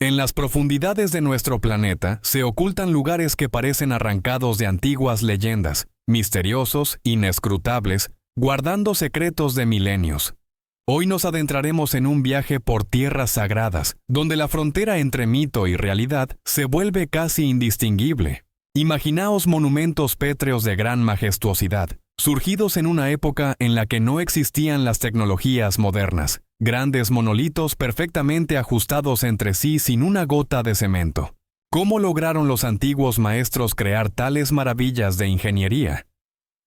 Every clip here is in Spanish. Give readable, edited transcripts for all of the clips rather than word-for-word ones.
En las profundidades de nuestro planeta se ocultan lugares que parecen arrancados de antiguas leyendas, misteriosos, inescrutables, guardando secretos de milenios. Hoy nos adentraremos en un viaje por tierras sagradas, donde la frontera entre mito y realidad se vuelve casi indistinguible. Imaginaos monumentos pétreos de gran majestuosidad, surgidos en una época en la que no existían las tecnologías modernas, grandes monolitos perfectamente ajustados entre sí sin una gota de cemento. ¿Cómo lograron los antiguos maestros crear tales maravillas de ingeniería?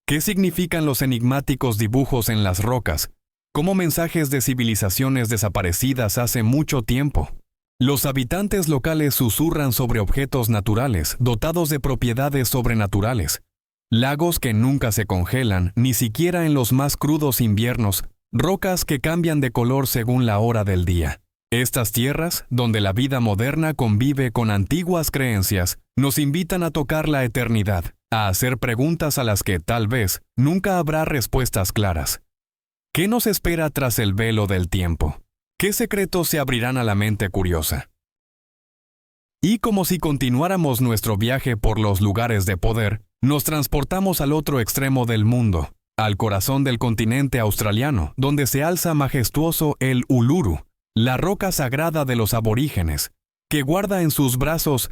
¿Qué significan los enigmáticos dibujos en las rocas, como mensajes de civilizaciones desaparecidas hace mucho tiempo? Los habitantes locales susurran sobre objetos naturales dotados de propiedades sobrenaturales, lagos que nunca se congelan, ni siquiera en los más crudos inviernos, rocas que cambian de color según la hora del día. Estas tierras, donde la vida moderna convive con antiguas creencias, nos invitan a tocar la eternidad, a hacer preguntas a las que, tal vez, nunca habrá respuestas claras. ¿Qué nos espera tras el velo del tiempo? ¿Qué secretos se abrirán a la mente curiosa? Y como si continuáramos nuestro viaje por los lugares de poder, nos transportamos al otro extremo del mundo, al corazón del continente australiano, donde se alza majestuoso el Uluru, la roca sagrada de los aborígenes, que guarda en sus brazos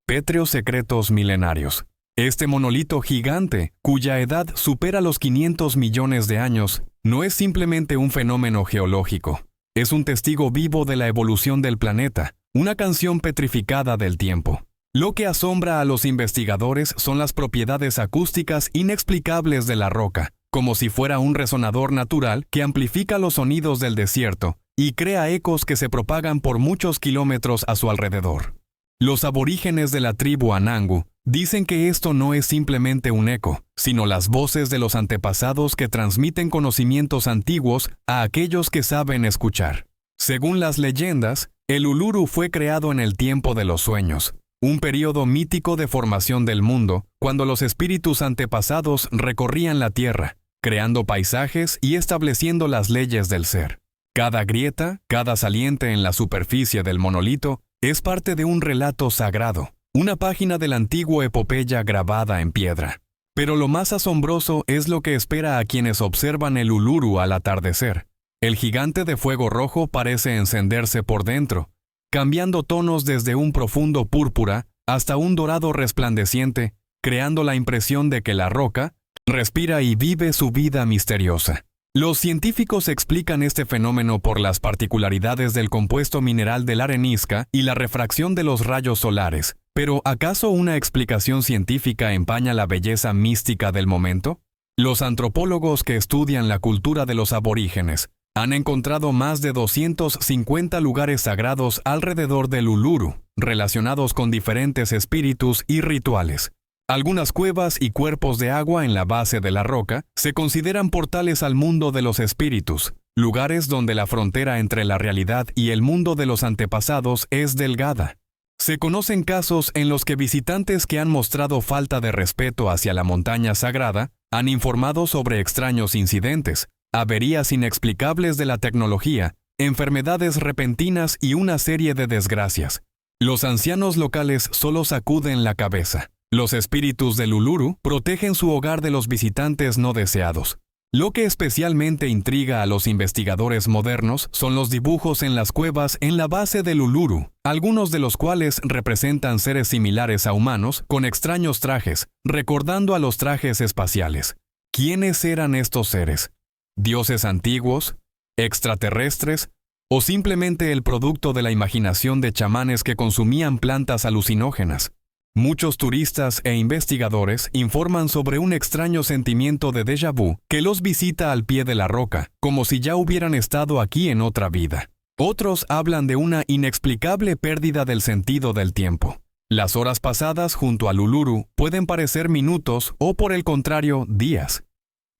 pétreos secretos milenarios. Este monolito gigante, cuya edad supera los 500 millones de años, no es simplemente un fenómeno geológico. Es un testigo vivo de la evolución del planeta, una canción petrificada del tiempo. Lo que asombra a los investigadores son las propiedades acústicas inexplicables de la roca, como si fuera un resonador natural que amplifica los sonidos del desierto y crea ecos que se propagan por muchos kilómetros a su alrededor. Los aborígenes de la tribu Anangu dicen que esto no es simplemente un eco, sino las voces de los antepasados que transmiten conocimientos antiguos a aquellos que saben escuchar. Según las leyendas, el Uluru fue creado en el tiempo de los sueños, un período mítico de formación del mundo, cuando los espíritus antepasados recorrían la tierra, creando paisajes y estableciendo las leyes del ser. Cada grieta, cada saliente en la superficie del monolito, es parte de un relato sagrado, una página de la antigua epopeya grabada en piedra. Pero lo más asombroso es lo que espera a quienes observan el Uluru al atardecer. El gigante de fuego rojo parece encenderse por dentro, cambiando tonos desde un profundo púrpura hasta un dorado resplandeciente, creando la impresión de que la roca respira y vive su vida misteriosa. Los científicos explican este fenómeno por las particularidades del compuesto mineral de la arenisca y la refracción de los rayos solares. Pero, ¿acaso una explicación científica empaña la belleza mística del momento? Los antropólogos que estudian la cultura de los aborígenes han encontrado más de 250 lugares sagrados alrededor del Uluru, relacionados con diferentes espíritus y rituales. Algunas cuevas y cuerpos de agua en la base de la roca se consideran portales al mundo de los espíritus, lugares donde la frontera entre la realidad y el mundo de los antepasados es delgada. Se conocen casos en los que visitantes que han mostrado falta de respeto hacia la montaña sagrada han informado sobre extraños incidentes, averías inexplicables de la tecnología, enfermedades repentinas y una serie de desgracias. Los ancianos locales solo sacuden la cabeza. Los espíritus del Uluru protegen su hogar de los visitantes no deseados. Lo que especialmente intriga a los investigadores modernos son los dibujos en las cuevas en la base del Uluru, algunos de los cuales representan seres similares a humanos con extraños trajes, recordando a los trajes espaciales. ¿Quiénes eran estos seres? ¿Dioses antiguos? ¿Extraterrestres? ¿O simplemente el producto de la imaginación de chamanes que consumían plantas alucinógenas? Muchos turistas e investigadores informan sobre un extraño sentimiento de déjà vu que los visita al pie de la roca, como si ya hubieran estado aquí en otra vida. Otros hablan de una inexplicable pérdida del sentido del tiempo. Las horas pasadas junto al Uluru pueden parecer minutos o, por el contrario, días.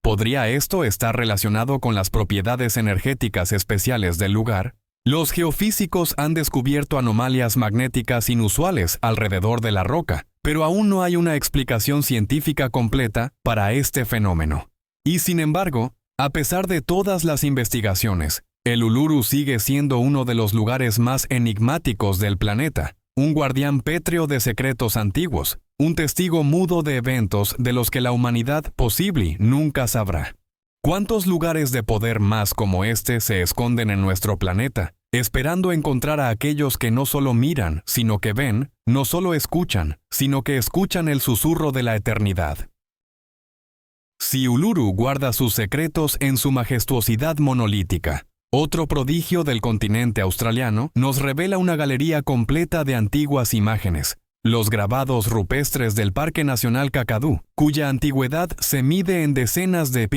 ¿Podría esto estar relacionado con las propiedades energéticas especiales del lugar? Los geofísicos han descubierto anomalias magnéticas inusuales alrededor de la roca, pero aún no hay una explicación científica completa para este fenómeno. Y sin embargo, a pesar de todas las investigaciones, El Uluru sigue siendo uno de los lugares más enigmáticos del planeta, un guardián pétreo de secretos antiguos, un testigo mudo de eventos de los que la humanidad posible nunca sabrá. ¿Cuántos lugares de poder más como este se esconden en nuestro planeta, esperando encontrar a aquellos que no solo miran, sino que ven, no solo escuchan, sino que escuchan el susurro de la eternidad? Si Uluru guarda sus secretos en su majestuosidad monolítica, otro prodigio del continente australiano nos revela una galería completa de antiguas imágenes, los grabados rupestres del Parque Nacional Kakadu, cuya antigüedad se mide en decenas de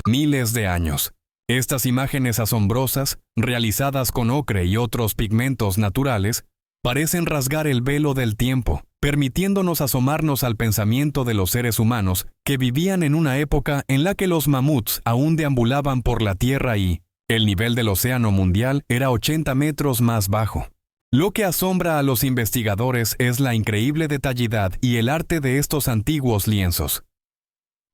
miles de años. Estas imágenes asombrosas, realizadas con ocre y otros pigmentos naturales, parecen rasgar el velo del tiempo, permitiéndonos asomarnos al pensamiento de los seres humanos que vivían en una época en la que los mamuts aún deambulaban por la Tierra y el nivel del océano mundial era 80 metros más bajo. Lo que asombra a los investigadores es la increíble detallidad y el arte de estos antiguos lienzos.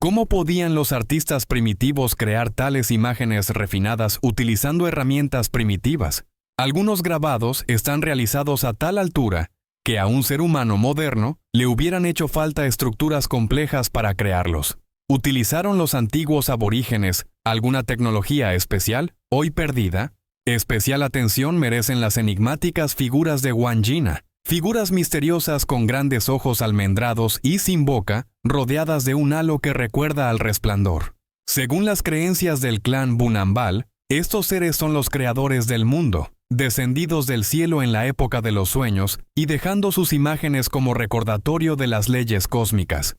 ¿Cómo podían los artistas primitivos crear tales imágenes refinadas utilizando herramientas primitivas? Algunos grabados están realizados a tal altura que a un ser humano moderno le hubieran hecho falta estructuras complejas para crearlos. ¿Utilizaron los antiguos aborígenes alguna tecnología especial, hoy perdida? Especial atención merecen las enigmáticas figuras de Wandjina, figuras misteriosas con grandes ojos almendrados y sin boca, rodeadas de un halo que recuerda al resplandor. Según las creencias del clan Bunambal, estos seres son los creadores del mundo, descendidos del cielo en la época de los sueños y dejando sus imágenes como recordatorio de las leyes cósmicas.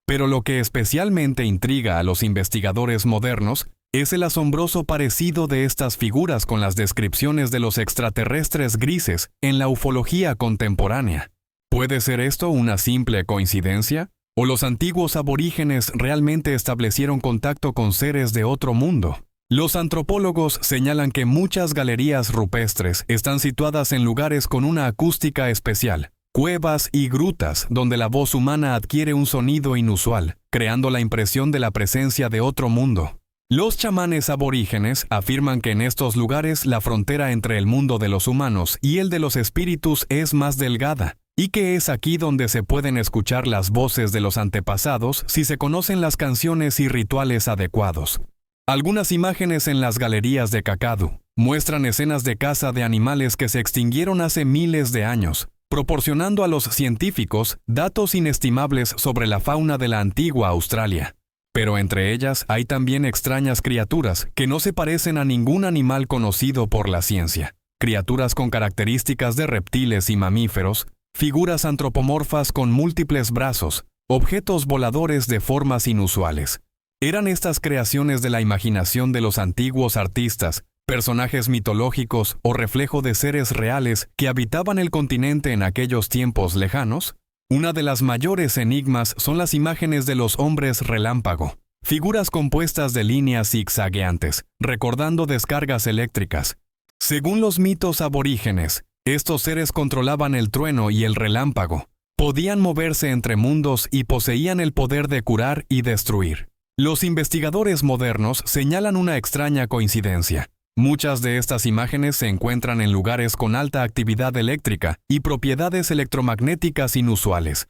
Pero lo que especialmente intriga a los investigadores modernos es el asombroso parecido de estas figuras con las descripciones de los extraterrestres grises en la ufología contemporánea. ¿Puede ser esto una simple coincidencia? ¿O los antiguos aborígenes realmente establecieron contacto con seres de otro mundo? Los antropólogos señalan que muchas galerías rupestres están situadas en lugares con una acústica especial, cuevas y grutas donde la voz humana adquiere un sonido inusual, creando la impresión de la presencia de otro mundo. Los chamanes aborígenes afirman que en estos lugares la frontera entre el mundo de los humanos y el de los espíritus es más delgada, y que es aquí donde se pueden escuchar las voces de los antepasados si se conocen las canciones y rituales adecuados. Algunas imágenes en las galerías de Kakadu muestran escenas de caza de animales que se extinguieron hace miles de años, proporcionando a los científicos datos inestimables sobre la fauna de la antigua Australia. Pero entre ellas hay también extrañas criaturas que no se parecen a ningún animal conocido por la ciencia. Criaturas con características de reptiles y mamíferos, figuras antropomorfas con múltiples brazos, objetos voladores de formas inusuales. ¿Eran estas creaciones de la imaginación de los antiguos artistas, personajes mitológicos o reflejo de seres reales que habitaban el continente en aquellos tiempos lejanos? Una de las mayores enigmas son las imágenes de los hombres relámpago, figuras compuestas de líneas zigzagueantes, recordando descargas eléctricas. Según los mitos aborígenes, estos seres controlaban el trueno y el relámpago, podían moverse entre mundos y poseían el poder de curar y destruir. Los investigadores modernos señalan una extraña coincidencia. Muchas de estas imágenes se encuentran en lugares con alta actividad eléctrica y propiedades electromagnéticas inusuales.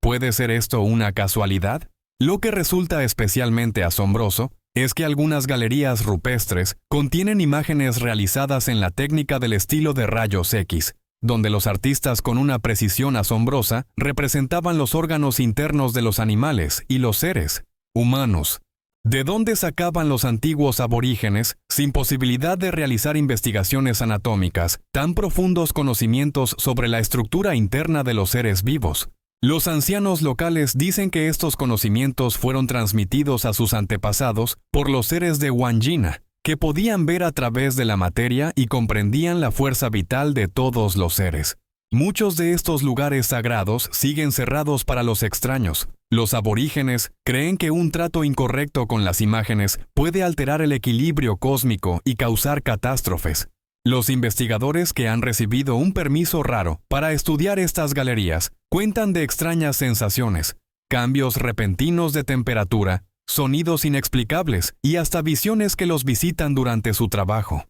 ¿Puede ser esto una casualidad? Lo que resulta especialmente asombroso es que algunas galerías rupestres contienen imágenes realizadas en la técnica del estilo de rayos X, donde los artistas con una precisión asombrosa representaban los órganos internos de los animales y los seres humanos. ¿De dónde sacaban los antiguos aborígenes, sin posibilidad de realizar investigaciones anatómicas, tan profundos conocimientos sobre la estructura interna de los seres vivos? Los ancianos locales dicen que estos conocimientos fueron transmitidos a sus antepasados por los seres de Wandjina, que podían ver a través de la materia y comprendían la fuerza vital de todos los seres. Muchos de estos lugares sagrados siguen cerrados para los extraños. Los aborígenes creen que un trato incorrecto con las imágenes puede alterar el equilibrio cósmico y causar catástrofes. Los investigadores que han recibido un permiso raro para estudiar estas galerías cuentan de extrañas sensaciones, cambios repentinos de temperatura, sonidos inexplicables y hasta visiones que los visitan durante su trabajo.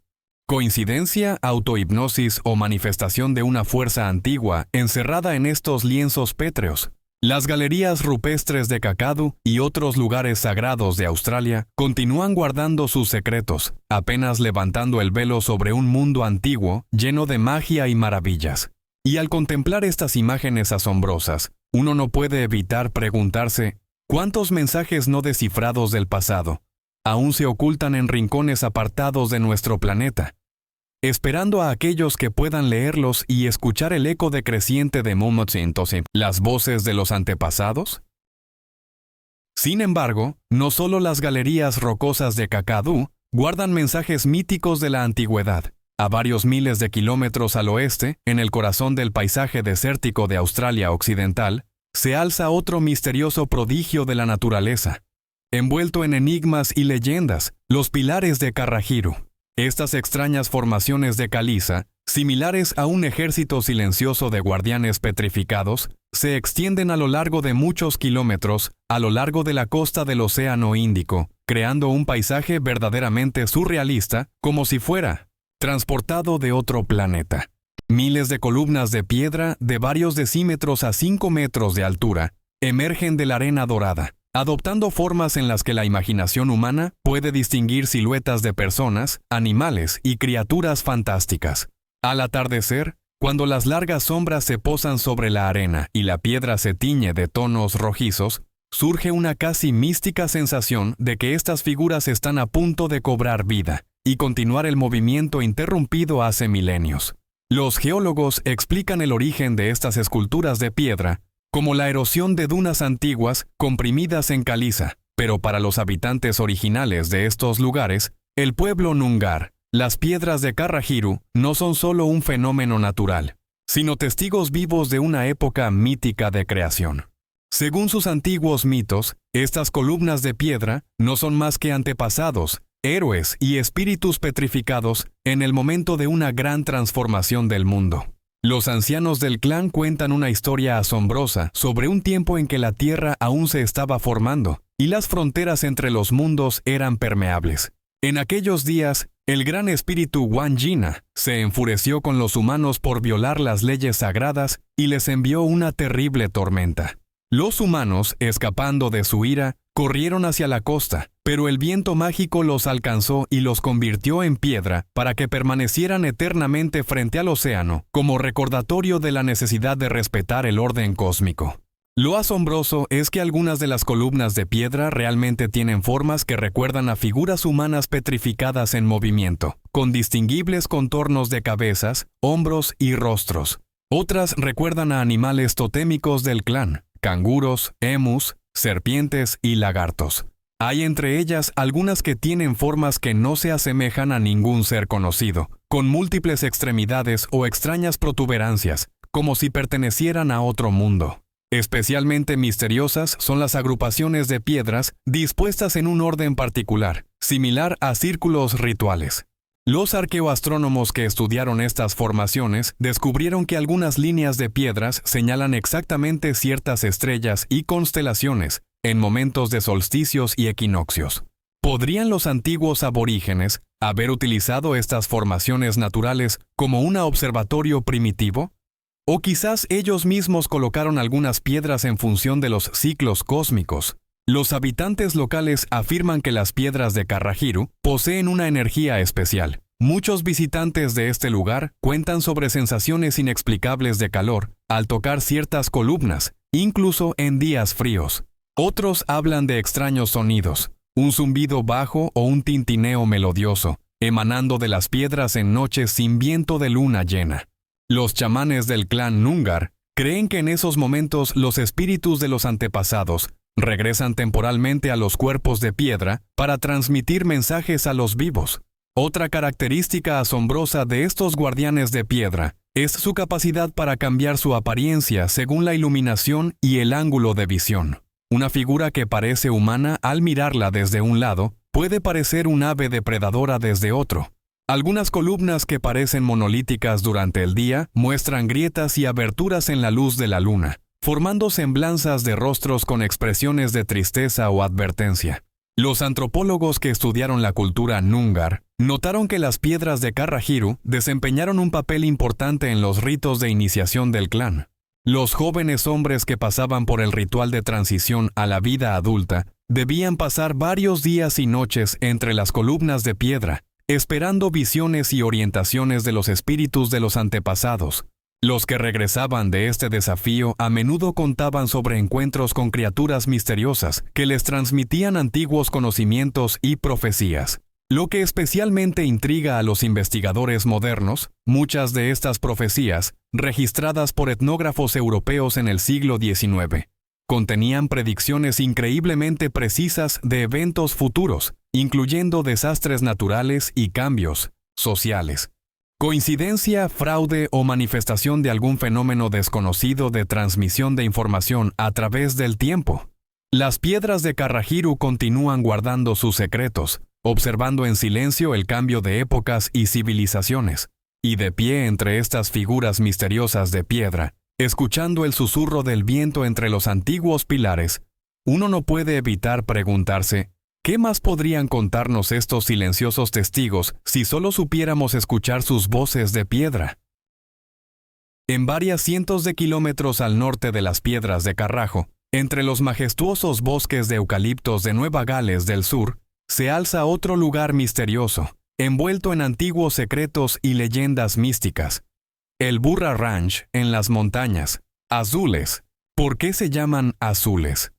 ¿Coincidencia, autohipnosis o manifestación de una fuerza antigua encerrada en estos lienzos pétreos? Las galerías rupestres de Kakadu y otros lugares sagrados de Australia continúan guardando sus secretos, apenas levantando el velo sobre un mundo antiguo lleno de magia y maravillas. Y al contemplar estas imágenes asombrosas, uno no puede evitar preguntarse, ¿cuántos mensajes no descifrados del pasado aún se ocultan en rincones apartados de nuestro planeta, esperando a aquellos que puedan leerlos y escuchar el eco decreciente de Momotsintose, las voces de los antepasados? Sin embargo, no solo las galerías rocosas de Kakadu guardan mensajes míticos de la antigüedad. A varios miles de kilómetros al oeste, en el corazón del paisaje desértico de Australia Occidental, se alza otro misterioso prodigio de la naturaleza. Envuelto en enigmas y leyendas, los pilares de Karrajiru. Estas extrañas formaciones de caliza, similares a un ejército silencioso de guardianes petrificados, se extienden a lo largo de muchos kilómetros, a lo largo de la costa del Océano Índico, creando un paisaje verdaderamente surrealista, como si fuera transportado de otro planeta. Miles de columnas de piedra de varios decímetros a 5 metros de altura emergen de la arena dorada, adoptando formas en las que la imaginación humana puede distinguir siluetas de personas, animales y criaturas fantásticas. Al atardecer, cuando las largas sombras se posan sobre la arena y la piedra se tiñe de tonos rojizos, surge una casi mística sensación de que estas figuras están a punto de cobrar vida y continuar el movimiento interrumpido hace milenios. Los geólogos explican el origen de estas esculturas de piedra como la erosión de dunas antiguas comprimidas en caliza, pero para los habitantes originales de estos lugares, el pueblo Noongar, las piedras de Karrajiru no son solo un fenómeno natural, sino testigos vivos de una época mítica de creación. Según sus antiguos mitos, estas columnas de piedra no son más que antepasados, héroes y espíritus petrificados en el momento de una gran transformación del mundo. Los ancianos del clan cuentan una historia asombrosa sobre un tiempo en que la Tierra aún se estaba formando y las fronteras entre los mundos eran permeables. En aquellos días, el gran espíritu Wangina se enfureció con los humanos por violar las leyes sagradas y les envió una terrible tormenta. Los humanos, escapando de su ira, corrieron hacia la costa, pero el viento mágico los alcanzó y los convirtió en piedra para que permanecieran eternamente frente al océano, como recordatorio de la necesidad de respetar el orden cósmico. Lo asombroso es que algunas de las columnas de piedra realmente tienen formas que recuerdan a figuras humanas petrificadas en movimiento, con distinguibles contornos de cabezas, hombros y rostros. Otras recuerdan a animales totémicos del clan, canguros, emus, serpientes y lagartos. Hay entre ellas algunas que tienen formas que no se asemejan a ningún ser conocido, con múltiples extremidades o extrañas protuberancias, como si pertenecieran a otro mundo. Especialmente misteriosas son las agrupaciones de piedras dispuestas en un orden particular, similar a círculos rituales. Los arqueoastrónomos que estudiaron estas formaciones descubrieron que algunas líneas de piedras señalan exactamente ciertas estrellas y constelaciones en momentos de solsticios y equinoccios. ¿Podrían los antiguos aborígenes haber utilizado estas formaciones naturales como un observatorio primitivo? ¿O quizás ellos mismos colocaron algunas piedras en función de los ciclos cósmicos? Los habitantes locales afirman que las piedras de Karrajiru poseen una energía especial. Muchos visitantes de este lugar cuentan sobre sensaciones inexplicables de calor al tocar ciertas columnas, incluso en días fríos. Otros hablan de extraños sonidos, un zumbido bajo o un tintineo melodioso, emanando de las piedras en noches sin viento de luna llena. Los chamanes del clan Noongar creen que en esos momentos los espíritus de los antepasados regresan temporalmente a los cuerpos de piedra para transmitir mensajes a los vivos. Otra característica asombrosa de estos guardianes de piedra es su capacidad para cambiar su apariencia según la iluminación y el ángulo de visión. Una figura que parece humana al mirarla desde un lado puede parecer un ave depredadora desde otro. Algunas columnas que parecen monolíticas durante el día muestran grietas y aberturas en la luz de la luna, formando semblanzas de rostros con expresiones de tristeza o advertencia. Los antropólogos que estudiaron la cultura Noongar notaron que las piedras de Karrajiru desempeñaron un papel importante en los ritos de iniciación del clan. Los jóvenes hombres que pasaban por el ritual de transición a la vida adulta debían pasar varios días y noches entre las columnas de piedra, esperando visiones y orientaciones de los espíritus de los antepasados. Los que regresaban de este desafío a menudo contaban sobre encuentros con criaturas misteriosas que les transmitían antiguos conocimientos y profecías. Lo que especialmente intriga a los investigadores modernos, muchas de estas profecías, registradas por etnógrafos europeos en el siglo XIX, contenían predicciones increíblemente precisas de eventos futuros, incluyendo desastres naturales y cambios sociales. ¿Coincidencia, fraude o manifestación de algún fenómeno desconocido de transmisión de información a través del tiempo? Las piedras de Karrajiru continúan guardando sus secretos, observando en silencio el cambio de épocas y civilizaciones, y de pie entre estas figuras misteriosas de piedra, escuchando el susurro del viento entre los antiguos pilares, uno no puede evitar preguntarse, ¿qué más podrían contarnos estos silenciosos testigos si solo supiéramos escuchar sus voces de piedra? En varias cientos de kilómetros al norte de las piedras de Carrajo, entre los majestuosos bosques de eucaliptos de Nueva Gales del Sur, se alza otro lugar misterioso, envuelto en antiguos secretos y leyendas místicas. El Burra Ranch en las montañas, azules. ¿Por qué se llaman azules?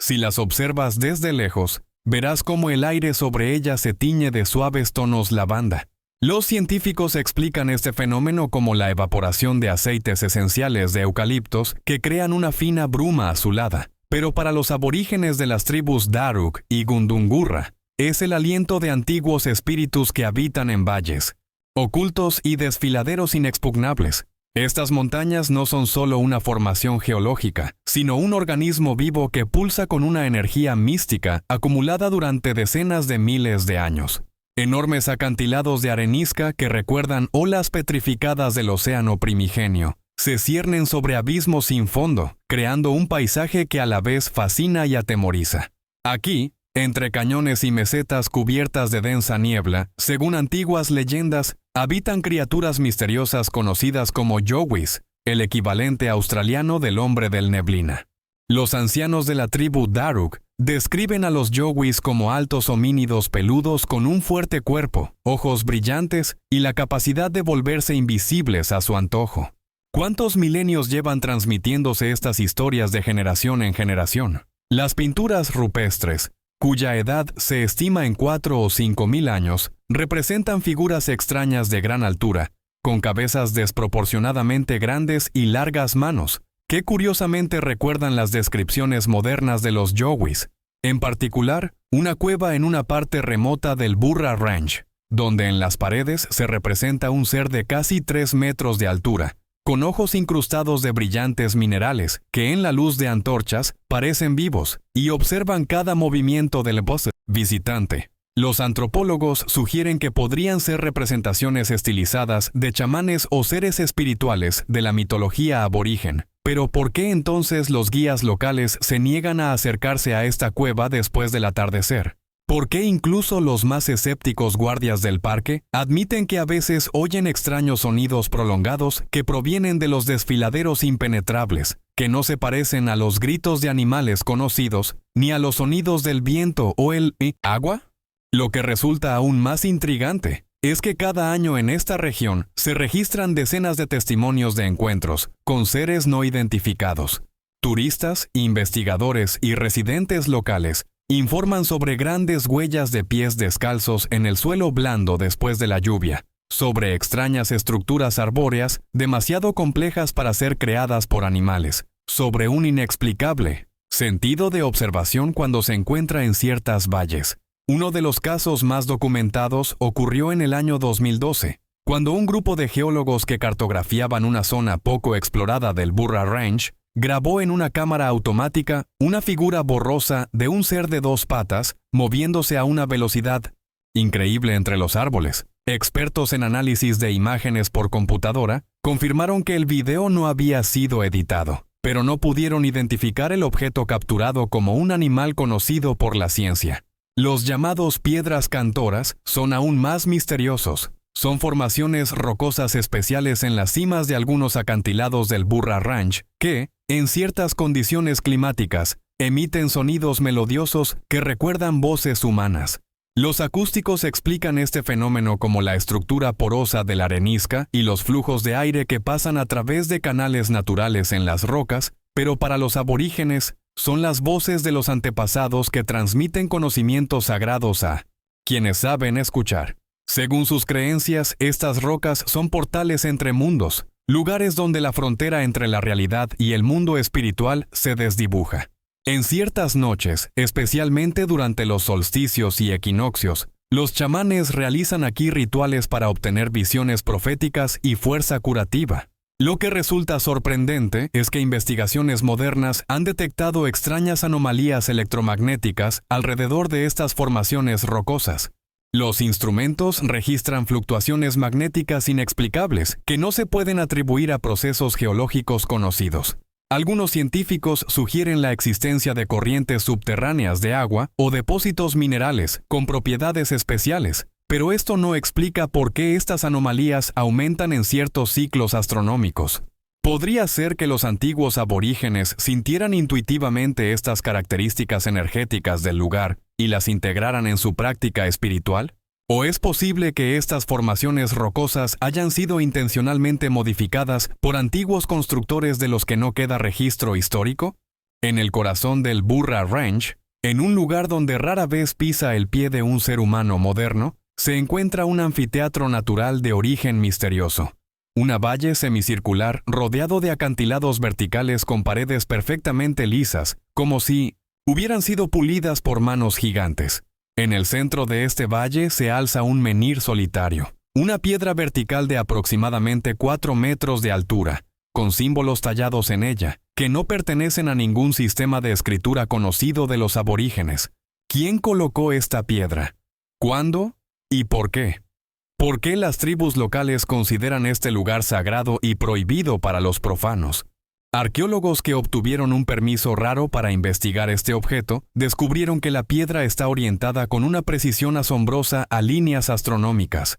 Si las observas desde lejos, verás cómo el aire sobre ellas se tiñe de suaves tonos lavanda. Los científicos explican este fenómeno como la evaporación de aceites esenciales de eucaliptos que crean una fina bruma azulada. Pero para los aborígenes de las tribus Daruk y Gundungurra, es el aliento de antiguos espíritus que habitan en valles, ocultos y desfiladeros inexpugnables. Estas montañas no son solo una formación geológica, sino un organismo vivo que pulsa con una energía mística acumulada durante decenas de miles de años. Enormes acantilados de arenisca que recuerdan olas petrificadas del océano primigenio, se ciernen sobre abismos sin fondo, creando un paisaje que a la vez fascina y atemoriza. Aquí, entre cañones y mesetas cubiertas de densa niebla, según antiguas leyendas, habitan criaturas misteriosas conocidas como yowis, el equivalente australiano del hombre del neblina. Los ancianos de la tribu Daruk describen a los yowis como altos homínidos peludos con un fuerte cuerpo, ojos brillantes y la capacidad de volverse invisibles a su antojo. ¿Cuántos milenios llevan transmitiéndose estas historias de generación en generación? Las pinturas rupestres, cuya edad se estima en 4 o 5 mil años, representan figuras extrañas de gran altura, con cabezas desproporcionadamente grandes y largas manos, que curiosamente recuerdan las descripciones modernas de los yowis, en particular, una cueva en una parte remota del Burra Ranch, donde en las paredes se representa un ser de casi 3 metros de altura, con ojos incrustados de brillantes minerales que en la luz de antorchas parecen vivos y observan cada movimiento del visitante. Los antropólogos sugieren que podrían ser representaciones estilizadas de chamanes o seres espirituales de la mitología aborigen. Pero ¿por qué entonces los guías locales se niegan a acercarse a esta cueva después del atardecer? ¿Por qué incluso los más escépticos guardias del parque admiten que a veces oyen extraños sonidos prolongados que provienen de los desfiladeros impenetrables, que no se parecen a los gritos de animales conocidos, ni a los sonidos del viento o el agua? Lo que resulta aún más intrigante es que cada año en esta región se registran decenas de testimonios de encuentros con seres no identificados. Turistas, investigadores y residentes locales informan sobre grandes huellas de pies descalzos en el suelo blando después de la lluvia, sobre extrañas estructuras arbóreas demasiado complejas para ser creadas por animales, sobre un inexplicable sentido de observación cuando se encuentra en ciertas valles. Uno de los casos más documentados ocurrió en el año 2012, cuando un grupo de geólogos que cartografiaban una zona poco explorada del Burra Ranch grabó en una cámara automática una figura borrosa de un ser de 2 patas moviéndose a una velocidad increíble entre los árboles. Expertos en análisis de imágenes por computadora confirmaron que el video no había sido editado, pero no pudieron identificar el objeto capturado como un animal conocido por la ciencia. Los llamados piedras cantoras son aún más misteriosos. Son formaciones rocosas especiales en las cimas de algunos acantilados del Burra Ranch que, en ciertas condiciones climáticas, emiten sonidos melodiosos que recuerdan voces humanas. Los acústicos explican este fenómeno como la estructura porosa de la arenisca y los flujos de aire que pasan a través de canales naturales en las rocas, pero para los aborígenes, son las voces de los antepasados que transmiten conocimientos sagrados a quienes saben escuchar. Según sus creencias, estas rocas son portales entre mundos, lugares donde la frontera entre la realidad y el mundo espiritual se desdibuja. En ciertas noches, especialmente durante los solsticios y equinoccios, los chamanes realizan aquí rituales para obtener visiones proféticas y fuerza curativa. Lo que resulta sorprendente es que investigaciones modernas han detectado extrañas anomalías electromagnéticas alrededor de estas formaciones rocosas. Los instrumentos registran fluctuaciones magnéticas inexplicables que no se pueden atribuir a procesos geológicos conocidos. Algunos científicos sugieren la existencia de corrientes subterráneas de agua o depósitos minerales con propiedades especiales, pero esto no explica por qué estas anomalías aumentan en ciertos ciclos astronómicos. ¿Podría ser que los antiguos aborígenes sintieran intuitivamente estas características energéticas del lugar y las integraran en su práctica espiritual? ¿O es posible que estas formaciones rocosas hayan sido intencionalmente modificadas por antiguos constructores de los que no queda registro histórico? En el corazón del Burra Ranch, en un lugar donde rara vez pisa el pie de un ser humano moderno, se encuentra un anfiteatro natural de origen misterioso. Una valle semicircular rodeado de acantilados verticales con paredes perfectamente lisas, como si hubieran sido pulidas por manos gigantes. En el centro de este valle se alza un menhir solitario, una piedra vertical de aproximadamente 4 metros de altura, con símbolos tallados en ella, que no pertenecen a ningún sistema de escritura conocido de los aborígenes. ¿Quién colocó esta piedra? ¿Cuándo? ¿Y por qué? ¿Por qué las tribus locales consideran este lugar sagrado y prohibido para los profanos? Arqueólogos que obtuvieron un permiso raro para investigar este objeto descubrieron que la piedra está orientada con una precisión asombrosa a líneas astronómicas.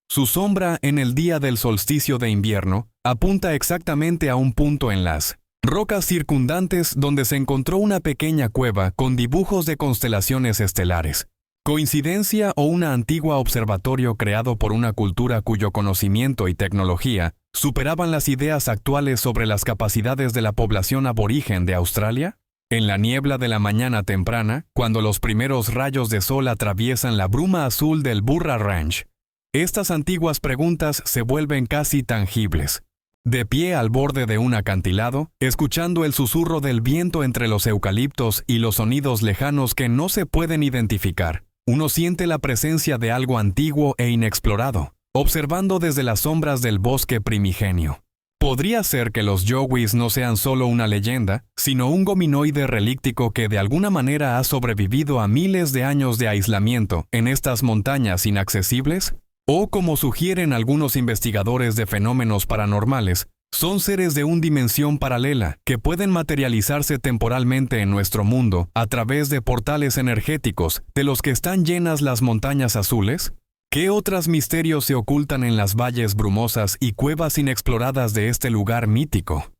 Su sombra en el día del solsticio de invierno apunta exactamente a un punto en las rocas circundantes donde se encontró una pequeña cueva con dibujos de constelaciones estelares. ¿Coincidencia o un antiguo observatorio creado por una cultura cuyo conocimiento y tecnología superaban las ideas actuales sobre las capacidades de la población aborigen de Australia? En la niebla de la mañana temprana, cuando los primeros rayos de sol atraviesan la bruma azul del Burra Ranch, estas antiguas preguntas se vuelven casi tangibles. De pie al borde de un acantilado, escuchando el susurro del viento entre los eucaliptos y los sonidos lejanos que no se pueden identificar, uno siente la presencia de algo antiguo e inexplorado, observando desde las sombras del bosque primigenio. Podría ser que los yowis no sean solo una leyenda, sino un gominoide relíctico que de alguna manera ha sobrevivido a miles de años de aislamiento en estas montañas inaccesibles, o como sugieren algunos investigadores de fenómenos paranormales, son seres de una dimensión paralela que pueden materializarse temporalmente en nuestro mundo a través de portales energéticos de los que están llenas las montañas azules. ¿Qué otros misterios se ocultan en las valles brumosas y cuevas inexploradas de este lugar mítico?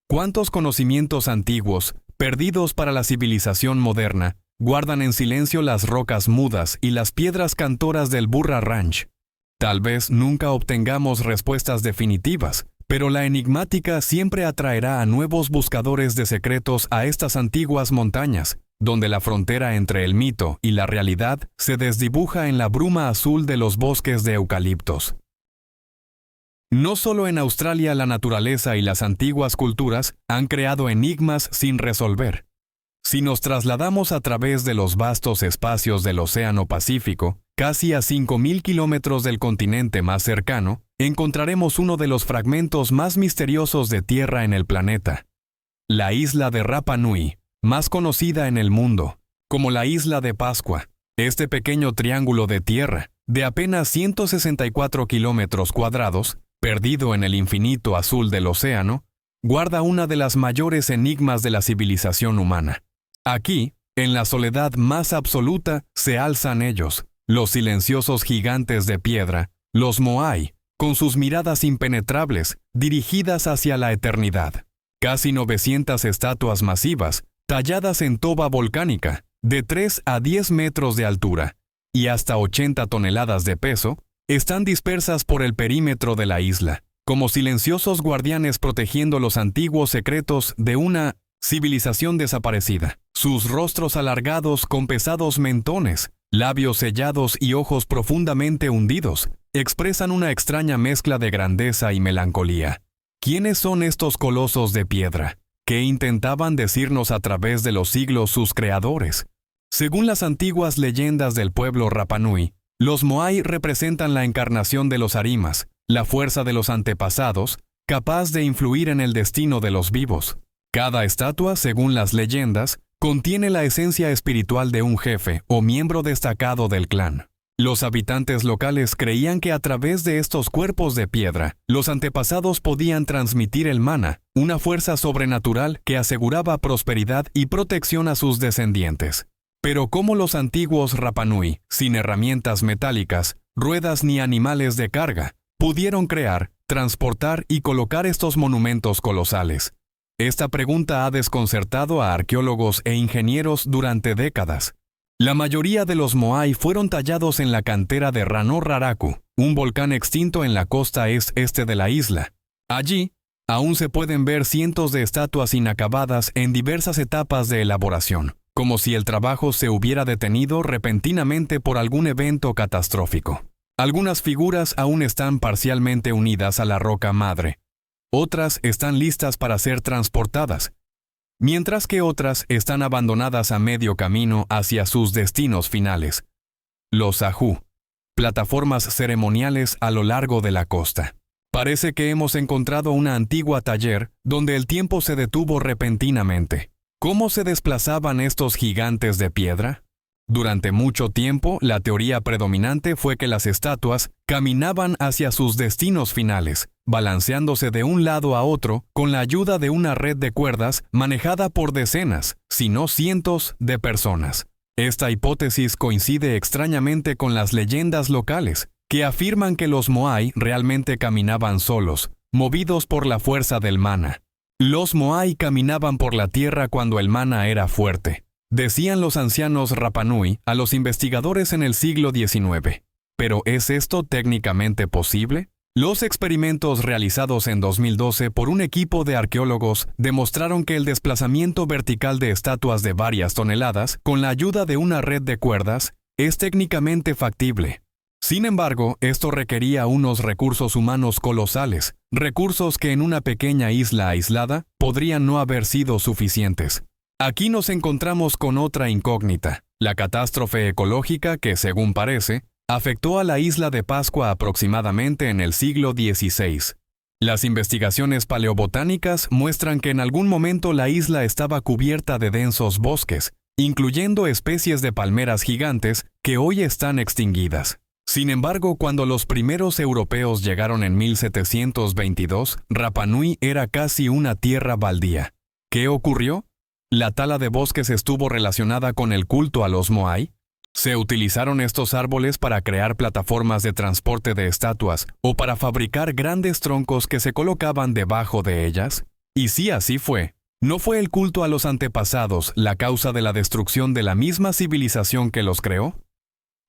¿Cuántos conocimientos antiguos, perdidos para la civilización moderna, guardan en silencio las rocas mudas y las piedras cantoras del Burra Ranch? Tal vez nunca obtengamos respuestas definitivas, pero la enigmática siempre atraerá a nuevos buscadores de secretos a estas antiguas montañas, donde la frontera entre el mito y la realidad se desdibuja en la bruma azul de los bosques de eucaliptos. No solo en Australia la naturaleza y las antiguas culturas han creado enigmas sin resolver. Si nos trasladamos a través de los vastos espacios del Océano Pacífico, casi a 5.000 kilómetros del continente más cercano, encontraremos uno de los fragmentos más misteriosos de tierra en el planeta. La isla de Rapa Nui, más conocida en el mundo como la Isla de Pascua. Este pequeño triángulo de tierra, de apenas 164 kilómetros cuadrados, perdido en el infinito azul del océano, guarda una de las mayores enigmas de la civilización humana. Aquí, En la soledad más absoluta se alzan ellos, los silenciosos gigantes de piedra, los Moai, con sus miradas impenetrables, dirigidas hacia la eternidad. Casi 900 estatuas masivas, talladas en toba volcánica, de 3 a 10 metros de altura, y hasta 80 toneladas de peso, están dispersas por el perímetro de la isla, como silenciosos guardianes protegiendo los antiguos secretos de una civilización desaparecida. Sus rostros alargados con pesados mentones, labios sellados y ojos profundamente hundidos, expresan una extraña mezcla de grandeza y melancolía. ¿Quiénes son estos colosos de piedra? ¿Qué intentaban decirnos a través de los siglos sus creadores? Según las antiguas leyendas del pueblo Rapa Nui, los Moai representan la encarnación de los Arimas, la fuerza de los antepasados, capaz de influir en el destino de los vivos. Cada estatua, según las leyendas, contiene la esencia espiritual de un jefe o miembro destacado del clan. Los habitantes locales creían que a través de estos cuerpos de piedra, los antepasados podían transmitir el mana, una fuerza sobrenatural que aseguraba prosperidad y protección a sus descendientes. Pero como los antiguos Rapa Nui, sin herramientas metálicas, ruedas ni animales de carga, pudieron crear, transportar y colocar estos monumentos colosales? Esta pregunta ha desconcertado a arqueólogos e ingenieros durante décadas. La mayoría de los Moai fueron tallados en la cantera de Rano Raraku, un volcán extinto en la costa este de la isla. Allí, aún se pueden ver cientos de estatuas inacabadas en diversas etapas de elaboración, como si el trabajo se hubiera detenido repentinamente por algún evento catastrófico. Algunas figuras aún están parcialmente unidas a la roca madre. Otras están listas para ser transportadas, mientras que otras están abandonadas a medio camino hacia sus destinos finales. Los Ajú, plataformas ceremoniales a lo largo de la costa. Parece que hemos encontrado una antigua taller donde el tiempo se detuvo repentinamente. ¿Cómo se desplazaban estos gigantes de piedra? Durante mucho tiempo, la teoría predominante fue que las estatuas caminaban hacia sus destinos finales, balanceándose de un lado a otro con la ayuda de una red de cuerdas manejada por decenas, si no cientos, de personas. Esta hipótesis coincide extrañamente con las leyendas locales, que afirman que los Moai realmente caminaban solos, movidos por la fuerza del mana. Los Moai caminaban por la tierra cuando el mana era fuerte, decían los ancianos Rapa Nui a los investigadores en el siglo XIX. ¿Pero es esto técnicamente posible? Los experimentos realizados en 2012 por un equipo de arqueólogos demostraron que el desplazamiento vertical de estatuas de varias toneladas, con la ayuda de una red de cuerdas, es técnicamente factible. Sin embargo, esto requería unos recursos humanos colosales, recursos que en una pequeña isla aislada podrían no haber sido suficientes. Aquí nos encontramos con otra incógnita, la catástrofe ecológica que, según parece, afectó a la isla de Pascua aproximadamente en el siglo XVI. Las investigaciones paleobotánicas muestran que en algún momento la isla estaba cubierta de densos bosques, incluyendo especies de palmeras gigantes que hoy están extinguidas. Sin embargo, cuando los primeros europeos llegaron en 1722, Rapa Nui era casi una tierra baldía. ¿Qué ocurrió? ¿La tala de bosques estuvo relacionada con el culto a los Moai? ¿Se utilizaron estos árboles para crear plataformas de transporte de estatuas o para fabricar grandes troncos que se colocaban debajo de ellas? Y si así fue, ¿no fue el culto a los antepasados la causa de la destrucción de la misma civilización que los creó?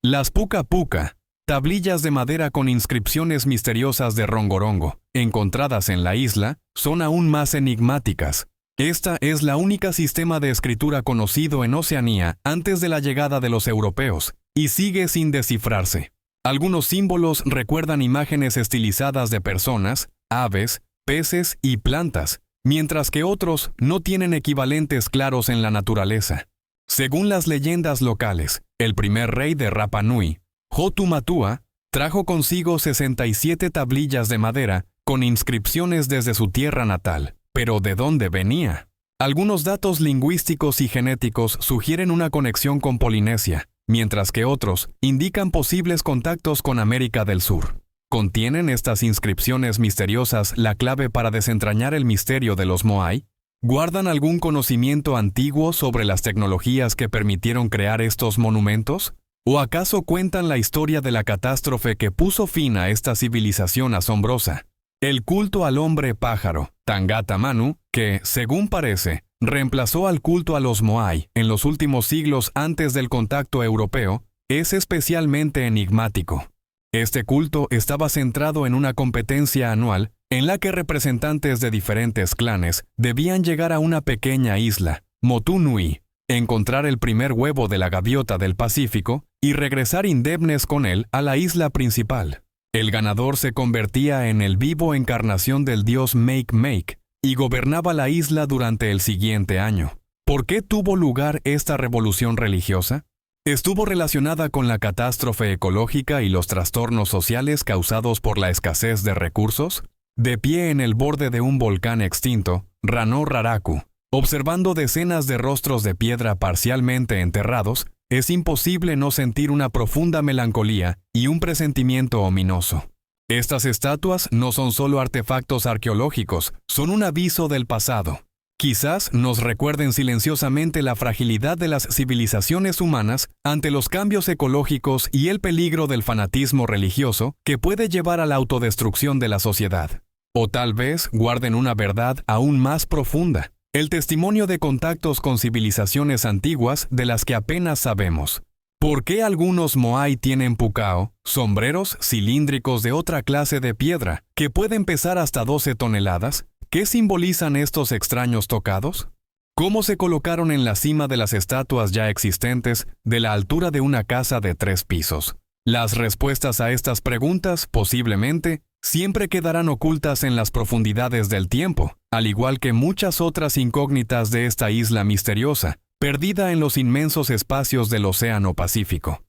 Las puca puca, tablillas de madera con inscripciones misteriosas de Rongorongo, encontradas en la isla, son aún más enigmáticas. Esta es la única sistema de escritura conocido en Oceanía antes de la llegada de los europeos, y sigue sin descifrarse. Algunos símbolos recuerdan imágenes estilizadas de personas, aves, peces y plantas, mientras que otros no tienen equivalentes claros en la naturaleza. Según las leyendas locales, el primer rey de Rapa Nui, Hotumatua, trajo consigo 67 tablillas de madera con inscripciones desde su tierra natal. ¿Pero de dónde venía? Algunos datos lingüísticos y genéticos sugieren una conexión con Polinesia, mientras que otros indican posibles contactos con América del Sur. ¿Contienen estas inscripciones misteriosas la clave para desentrañar el misterio de los Moai? ¿Guardan algún conocimiento antiguo sobre las tecnologías que permitieron crear estos monumentos? ¿O acaso cuentan la historia de la catástrofe que puso fin a esta civilización asombrosa? El culto al hombre pájaro, Tangata Manu, que, según parece, reemplazó al culto a los Moai en los últimos siglos antes del contacto europeo, es especialmente enigmático. Este culto estaba centrado en una competencia anual en la que representantes de diferentes clanes debían llegar a una pequeña isla, Motu Nui, encontrar el primer huevo de la gaviota del Pacífico y regresar indemnes con él a la isla principal. El ganador se convertía en el vivo encarnación del dios Make y gobernaba la isla durante el siguiente año. ¿Por qué tuvo lugar esta revolución religiosa? Estuvo relacionada con la catástrofe ecológica y los trastornos sociales causados por la escasez de recursos. De pie en el borde de un volcán extinto, Rano Raraku, observando decenas de rostros de piedra parcialmente enterrados, es imposible no sentir una profunda melancolía y un presentimiento ominoso. Estas estatuas no son solo artefactos arqueológicos, son un aviso del pasado. Quizás nos recuerden silenciosamente la fragilidad de las civilizaciones humanas ante los cambios ecológicos y el peligro del fanatismo religioso que puede llevar a la autodestrucción de la sociedad. O tal vez guarden una verdad aún más profunda, el testimonio de contactos con civilizaciones antiguas de las que apenas sabemos. ¿Por qué algunos Moai tienen pukao, sombreros cilíndricos de otra clase de piedra, que pueden pesar hasta 12 toneladas? ¿Qué simbolizan estos extraños tocados? ¿Cómo se colocaron en la cima de las estatuas ya existentes de la altura de una casa de 3 pisos? Las respuestas a estas preguntas, posiblemente, siempre quedarán ocultas en las profundidades del tiempo, al igual que muchas otras incógnitas de esta isla misteriosa, perdida en los inmensos espacios del Océano Pacífico.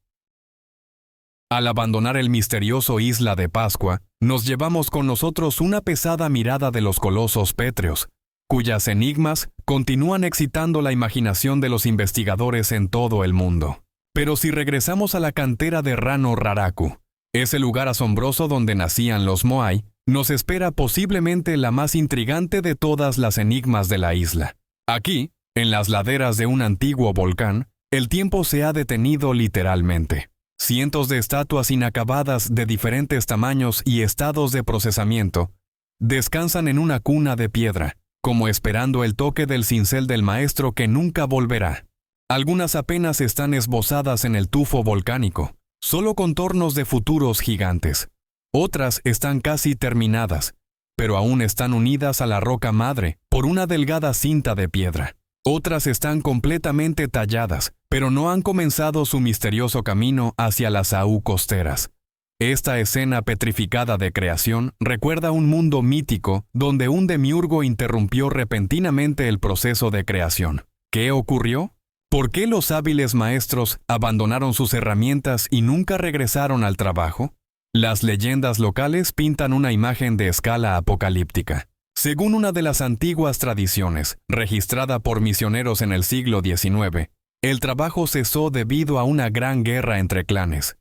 Al abandonar el misterioso Isla de Pascua, nos llevamos con nosotros una pesada mirada de los colosos pétreos, cuyas enigmas continúan excitando la imaginación de los investigadores en todo el mundo. Pero si regresamos a la cantera de Rano Raraku, ese lugar asombroso donde nacían los Moai, nos espera posiblemente la más intrigante de todas las enigmas de la isla. Aquí, en las laderas de un antiguo volcán, el tiempo se ha detenido literalmente. Cientos de estatuas inacabadas de diferentes tamaños y estados de procesamiento descansan en una cuna de piedra, como esperando el toque del cincel del maestro que nunca volverá. Algunas apenas están esbozadas en el tufo volcánico, solo contornos de futuros gigantes. Otras están casi terminadas, pero aún están unidas a la roca madre por una delgada cinta de piedra. Otras están completamente talladas, pero no han comenzado su misterioso camino hacia las Aú costeras. Esta escena petrificada de creación recuerda un mundo mítico donde un demiurgo interrumpió repentinamente el proceso de creación. ¿Qué ocurrió? ¿Por qué los hábiles maestros abandonaron sus herramientas y nunca regresaron al trabajo? Las leyendas locales pintan una imagen de escala apocalíptica. Según una de las antiguas tradiciones, registrada por misioneros en el siglo XIX, el trabajo cesó debido a una gran guerra entre clanes.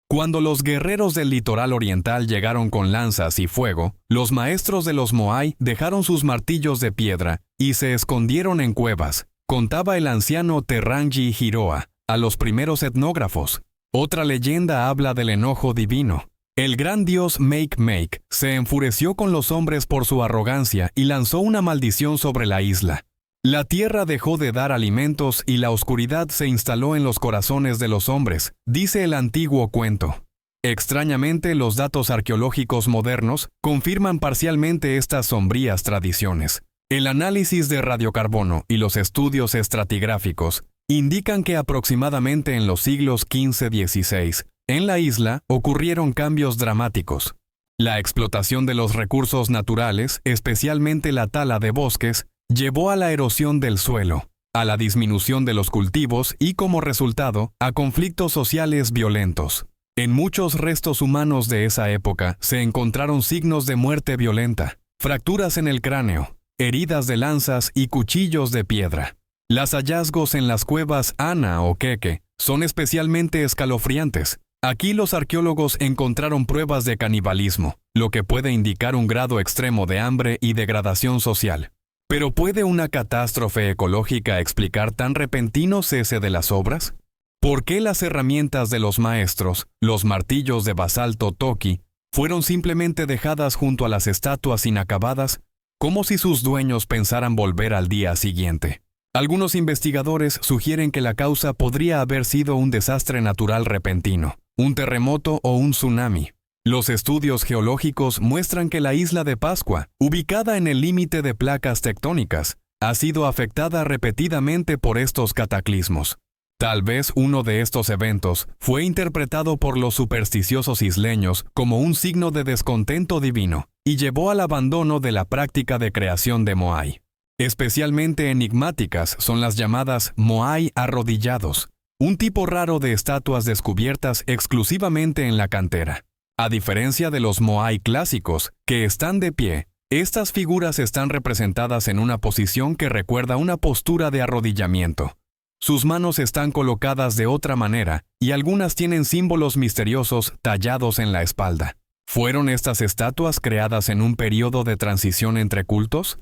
Cuando los guerreros del litoral oriental llegaron con lanzas y fuego, los maestros de los Moai dejaron sus martillos de piedra y se escondieron en cuevas, contaba el anciano Terrangi Hiroa a los primeros etnógrafos. Otra leyenda habla del enojo divino. El gran dios Make se enfureció con los hombres por su arrogancia y lanzó una maldición sobre la isla. La tierra dejó de dar alimentos y la oscuridad se instaló en los corazones de los hombres, dice el antiguo cuento. Extrañamente, los datos arqueológicos modernos confirman parcialmente estas sombrías tradiciones. El análisis de radiocarbono y los estudios estratigráficos indican que aproximadamente en los siglos XV-XVI, en la isla ocurrieron cambios dramáticos. La explotación de los recursos naturales, especialmente la tala de bosques, llevó a la erosión del suelo, a la disminución de los cultivos y, como resultado, a conflictos sociales violentos. En muchos restos humanos de esa época se encontraron signos de muerte violenta, fracturas en el cráneo, heridas de lanzas y cuchillos de piedra. Los hallazgos en las cuevas Ana o Keke son especialmente escalofriantes. Aquí los arqueólogos encontraron pruebas de canibalismo, lo que puede indicar un grado extremo de hambre y degradación social. Pero ¿puede una catástrofe ecológica explicar tan repentino cese de las obras? ¿Por qué las herramientas de los maestros, los martillos de basalto Toki, fueron simplemente dejadas junto a las estatuas inacabadas, como si sus dueños pensaran volver al día siguiente? Algunos investigadores sugieren que la causa podría haber sido un desastre natural repentino, un terremoto o un tsunami. Los estudios geológicos muestran que la isla de Pascua, ubicada en el límite de placas tectónicas, ha sido afectada repetidamente por estos cataclismos. Tal vez uno de estos eventos fue interpretado por los supersticiosos isleños como un signo de descontento divino y llevó al abandono de la práctica de creación de moai. Especialmente enigmáticas son las llamadas moai arrodillados, un tipo raro de estatuas descubiertas exclusivamente en la cantera. A diferencia de los moai clásicos, que están de pie, estas figuras están representadas en una posición que recuerda una postura de arrodillamiento. Sus manos están colocadas de otra manera y algunas tienen símbolos misteriosos tallados en la espalda. ¿Fueron estas estatuas creadas en un periodo de transición entre cultos?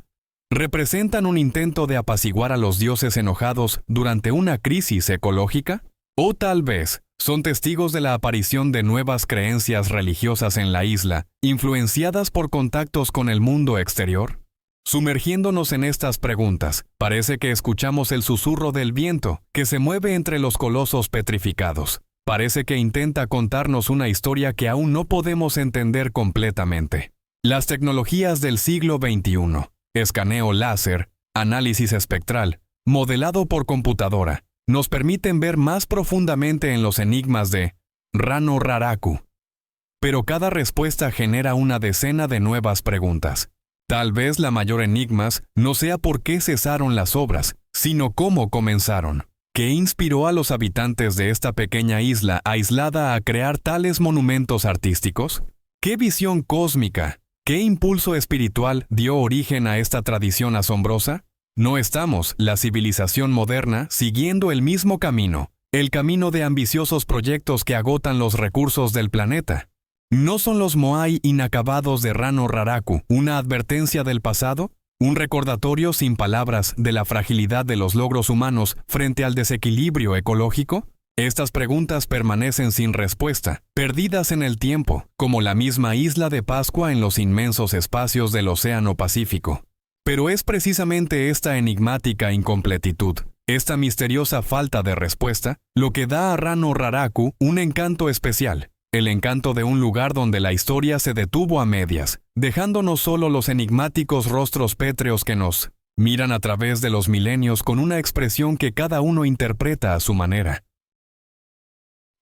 ¿Representan un intento de apaciguar a los dioses enojados durante una crisis ecológica? ¿O tal vez son testigos de la aparición de nuevas creencias religiosas en la isla, influenciadas por contactos con el mundo exterior? Sumergiéndonos en estas preguntas, parece que escuchamos el susurro del viento que se mueve entre los colosos petrificados. Parece que intenta contarnos una historia que aún no podemos entender completamente. Las tecnologías del siglo XXI, escaneo láser, análisis espectral, modelado por computadora, nos permiten ver más profundamente en los enigmas de Rano Raraku. Pero cada respuesta genera una decena de nuevas preguntas. Tal vez la mayor enigma no sea por qué cesaron las obras, sino cómo comenzaron. ¿Qué inspiró a los habitantes de esta pequeña isla aislada a crear tales monumentos artísticos? ¿Qué visión cósmica, qué impulso espiritual dio origen a esta tradición asombrosa? ¿No estamos, la civilización moderna, siguiendo el mismo camino, el camino de ambiciosos proyectos que agotan los recursos del planeta? ¿No son los moai inacabados de Rano Raraku una advertencia del pasado? ¿Un recordatorio sin palabras de la fragilidad de los logros humanos frente al desequilibrio ecológico? Estas preguntas permanecen sin respuesta, perdidas en el tiempo, como la misma isla de Pascua en los inmensos espacios del Océano Pacífico. Pero es precisamente esta enigmática incompletitud, esta misteriosa falta de respuesta, lo que da a Rano Raraku un encanto especial. El encanto de un lugar donde la historia se detuvo a medias, dejándonos solo los enigmáticos rostros pétreos que nos miran a través de los milenios con una expresión que cada uno interpreta a su manera.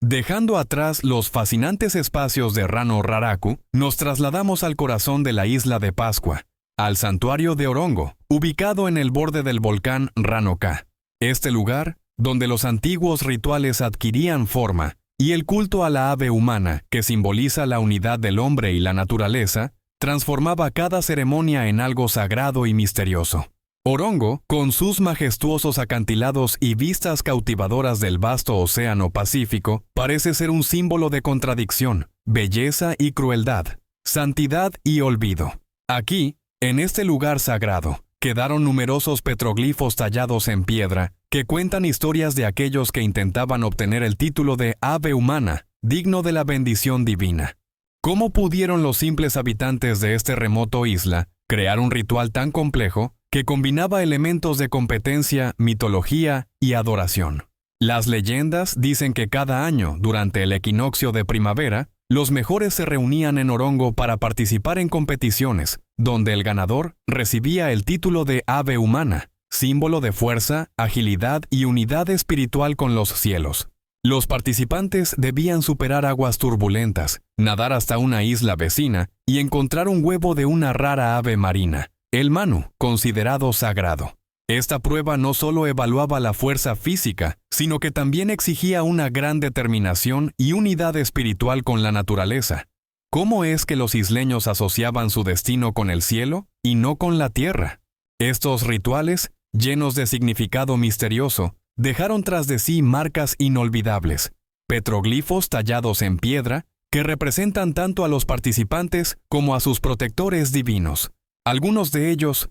Dejando atrás los fascinantes espacios de Rano Raraku, nos trasladamos al corazón de la isla de Pascua, al santuario de Orongo, ubicado en el borde del volcán Rano-K. Este lugar, donde los antiguos rituales adquirían forma, y el culto a la ave humana, que simboliza la unidad del hombre y la naturaleza, transformaba cada ceremonia en algo sagrado y misterioso. Orongo, con sus majestuosos acantilados y vistas cautivadoras del vasto océano Pacífico, parece ser un símbolo de contradicción, belleza y crueldad, santidad y olvido. Aquí, en este lugar sagrado, quedaron numerosos petroglifos tallados en piedra que cuentan historias de aquellos que intentaban obtener el título de ave humana, digno de la bendición divina. ¿Cómo pudieron los simples habitantes de este remoto isla crear un ritual tan complejo que combinaba elementos de competencia, mitología y adoración? Las leyendas dicen que cada año, durante el equinoccio de primavera, los mejores se reunían en Orongo para participar en competiciones, donde el ganador recibía el título de ave humana, símbolo de fuerza, agilidad y unidad espiritual con los cielos. Los participantes debían superar aguas turbulentas, nadar hasta una isla vecina y encontrar un huevo de una rara ave marina, el manu, considerado sagrado. Esta prueba no solo evaluaba la fuerza física, sino que también exigía una gran determinación y unidad espiritual con la naturaleza. ¿Cómo es que los isleños asociaban su destino con el cielo y no con la tierra? Estos rituales, llenos de significado misterioso, dejaron tras de sí marcas inolvidables, petroglifos tallados en piedra que representan tanto a los participantes como a sus protectores divinos. Algunos de ellos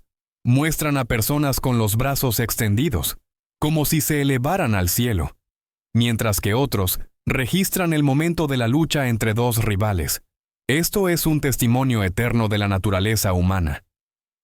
muestran a personas con los brazos extendidos, como si se elevaran al cielo, mientras que otros registran el momento de la lucha entre dos rivales. Esto es un testimonio eterno de la naturaleza humana,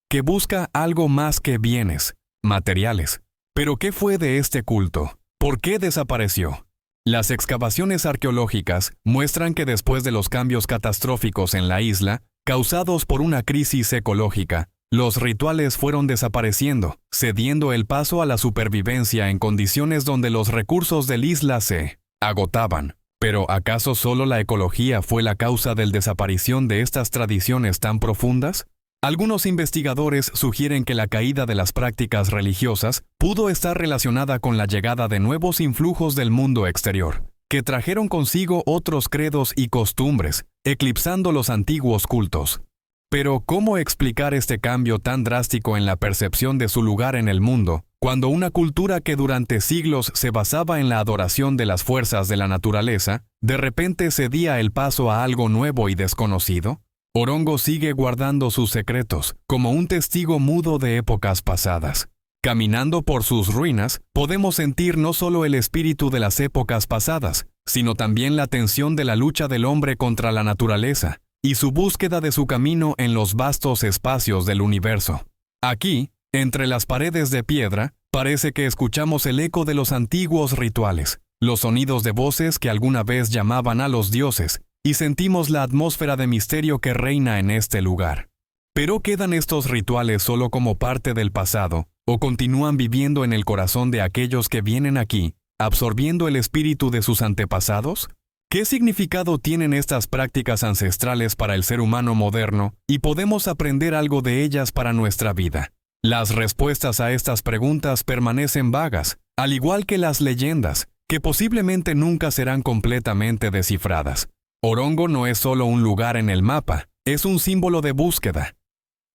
que busca algo más que bienes materiales. ¿Pero qué fue de este culto? ¿Por qué desapareció? Las excavaciones arqueológicas muestran que después de los cambios catastróficos en la isla, causados por una crisis ecológica, los rituales fueron desapareciendo, cediendo el paso a la supervivencia en condiciones donde los recursos de la isla se agotaban. ¿Pero acaso solo la ecología fue la causa de la desaparición de estas tradiciones tan profundas? Algunos investigadores sugieren que la caída de las prácticas religiosas pudo estar relacionada con la llegada de nuevos influjos del mundo exterior, que trajeron consigo otros credos y costumbres, eclipsando los antiguos cultos. Pero, ¿cómo explicar este cambio tan drástico en la percepción de su lugar en el mundo, cuando una cultura que durante siglos se basaba en la adoración de las fuerzas de la naturaleza, de repente cedía el paso a algo nuevo y desconocido? Orongo sigue guardando sus secretos, como un testigo mudo de épocas pasadas. Caminando por sus ruinas, podemos sentir no solo el espíritu de las épocas pasadas, sino también la tensión de la lucha del hombre contra la naturaleza, y su búsqueda de su camino en los vastos espacios del universo. Aquí, entre las paredes de piedra, parece que escuchamos el eco de los antiguos rituales, los sonidos de voces que alguna vez llamaban a los dioses, y sentimos la atmósfera de misterio que reina en este lugar. ¿Pero quedan estos rituales solo como parte del pasado, o continúan viviendo en el corazón de aquellos que vienen aquí, absorbiendo el espíritu de sus antepasados? ¿Qué significado tienen estas prácticas ancestrales para el ser humano moderno, y podemos aprender algo de ellas para nuestra vida? Las respuestas a estas preguntas permanecen vagas, al igual que las leyendas, que posiblemente nunca serán completamente descifradas. Orongo no es solo un lugar en el mapa, es un símbolo de búsqueda,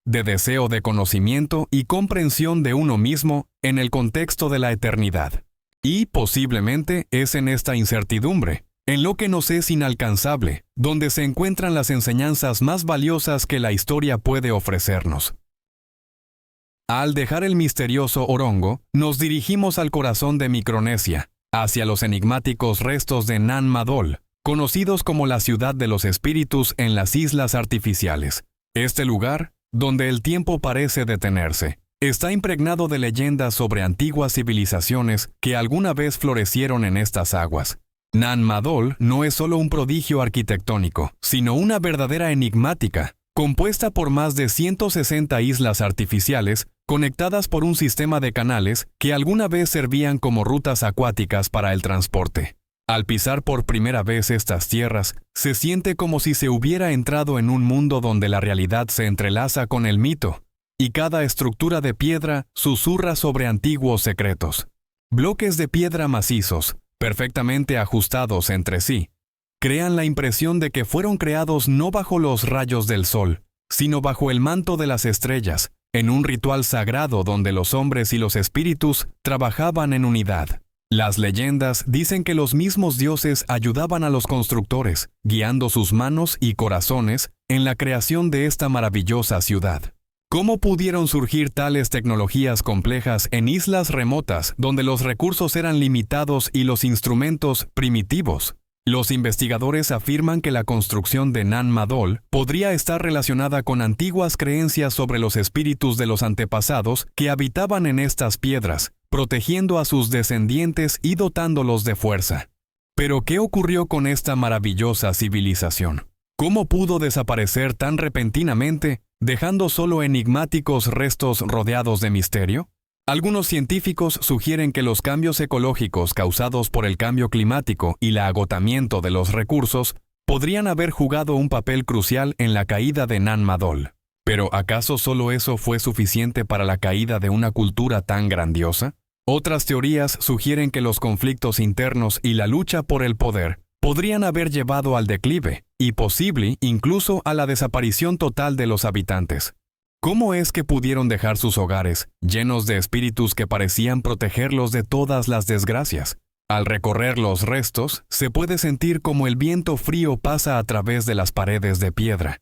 de deseo de conocimiento y comprensión de uno mismo en el contexto de la eternidad. Y posiblemente es en esta incertidumbre, en lo que nos es inalcanzable, donde se encuentran las enseñanzas más valiosas que la historia puede ofrecernos. Al dejar el misterioso Orongo, nos dirigimos al corazón de Micronesia, hacia los enigmáticos restos de Nan Madol, conocidos como la ciudad de los espíritus en las islas artificiales. Este lugar, donde el tiempo parece detenerse, está impregnado de leyendas sobre antiguas civilizaciones que alguna vez florecieron en estas aguas. Nan Madol no es solo un prodigio arquitectónico, sino una verdadera enigmática, compuesta por más de 160 islas artificiales conectadas por un sistema de canales que alguna vez servían como rutas acuáticas para el transporte. Al pisar por primera vez estas tierras, se siente como si se hubiera entrado en un mundo donde la realidad se entrelaza con el mito, y cada estructura de piedra susurra sobre antiguos secretos. Bloques de piedra macizos, perfectamente ajustados entre sí, crean la impresión de que fueron creados no bajo los rayos del sol, sino bajo el manto de las estrellas, en un ritual sagrado donde los hombres y los espíritus trabajaban en unidad. Las leyendas dicen que los mismos dioses ayudaban a los constructores, guiando sus manos y corazones en la creación de esta maravillosa ciudad. ¿Cómo pudieron surgir tales tecnologías complejas en islas remotas donde los recursos eran limitados y los instrumentos primitivos? Los investigadores afirman que la construcción de Nan Madol podría estar relacionada con antiguas creencias sobre los espíritus de los antepasados que habitaban en estas piedras, protegiendo a sus descendientes y dotándolos de fuerza. Pero ¿qué ocurrió con esta maravillosa civilización? ¿Cómo pudo desaparecer tan repentinamente, dejando solo enigmáticos restos rodeados de misterio? Algunos científicos sugieren que los cambios ecológicos causados por el cambio climático y el agotamiento de los recursos podrían haber jugado un papel crucial en la caída de Nan Madol. ¿Pero acaso solo eso fue suficiente para la caída de una cultura tan grandiosa? Otras teorías sugieren que los conflictos internos y la lucha por el poder podrían haber llevado al declive, y posible incluso a la desaparición total de los habitantes. ¿Cómo es que pudieron dejar sus hogares, llenos de espíritus que parecían protegerlos de todas las desgracias? Al recorrer los restos, se puede sentir como el viento frío pasa a través de las paredes de piedra,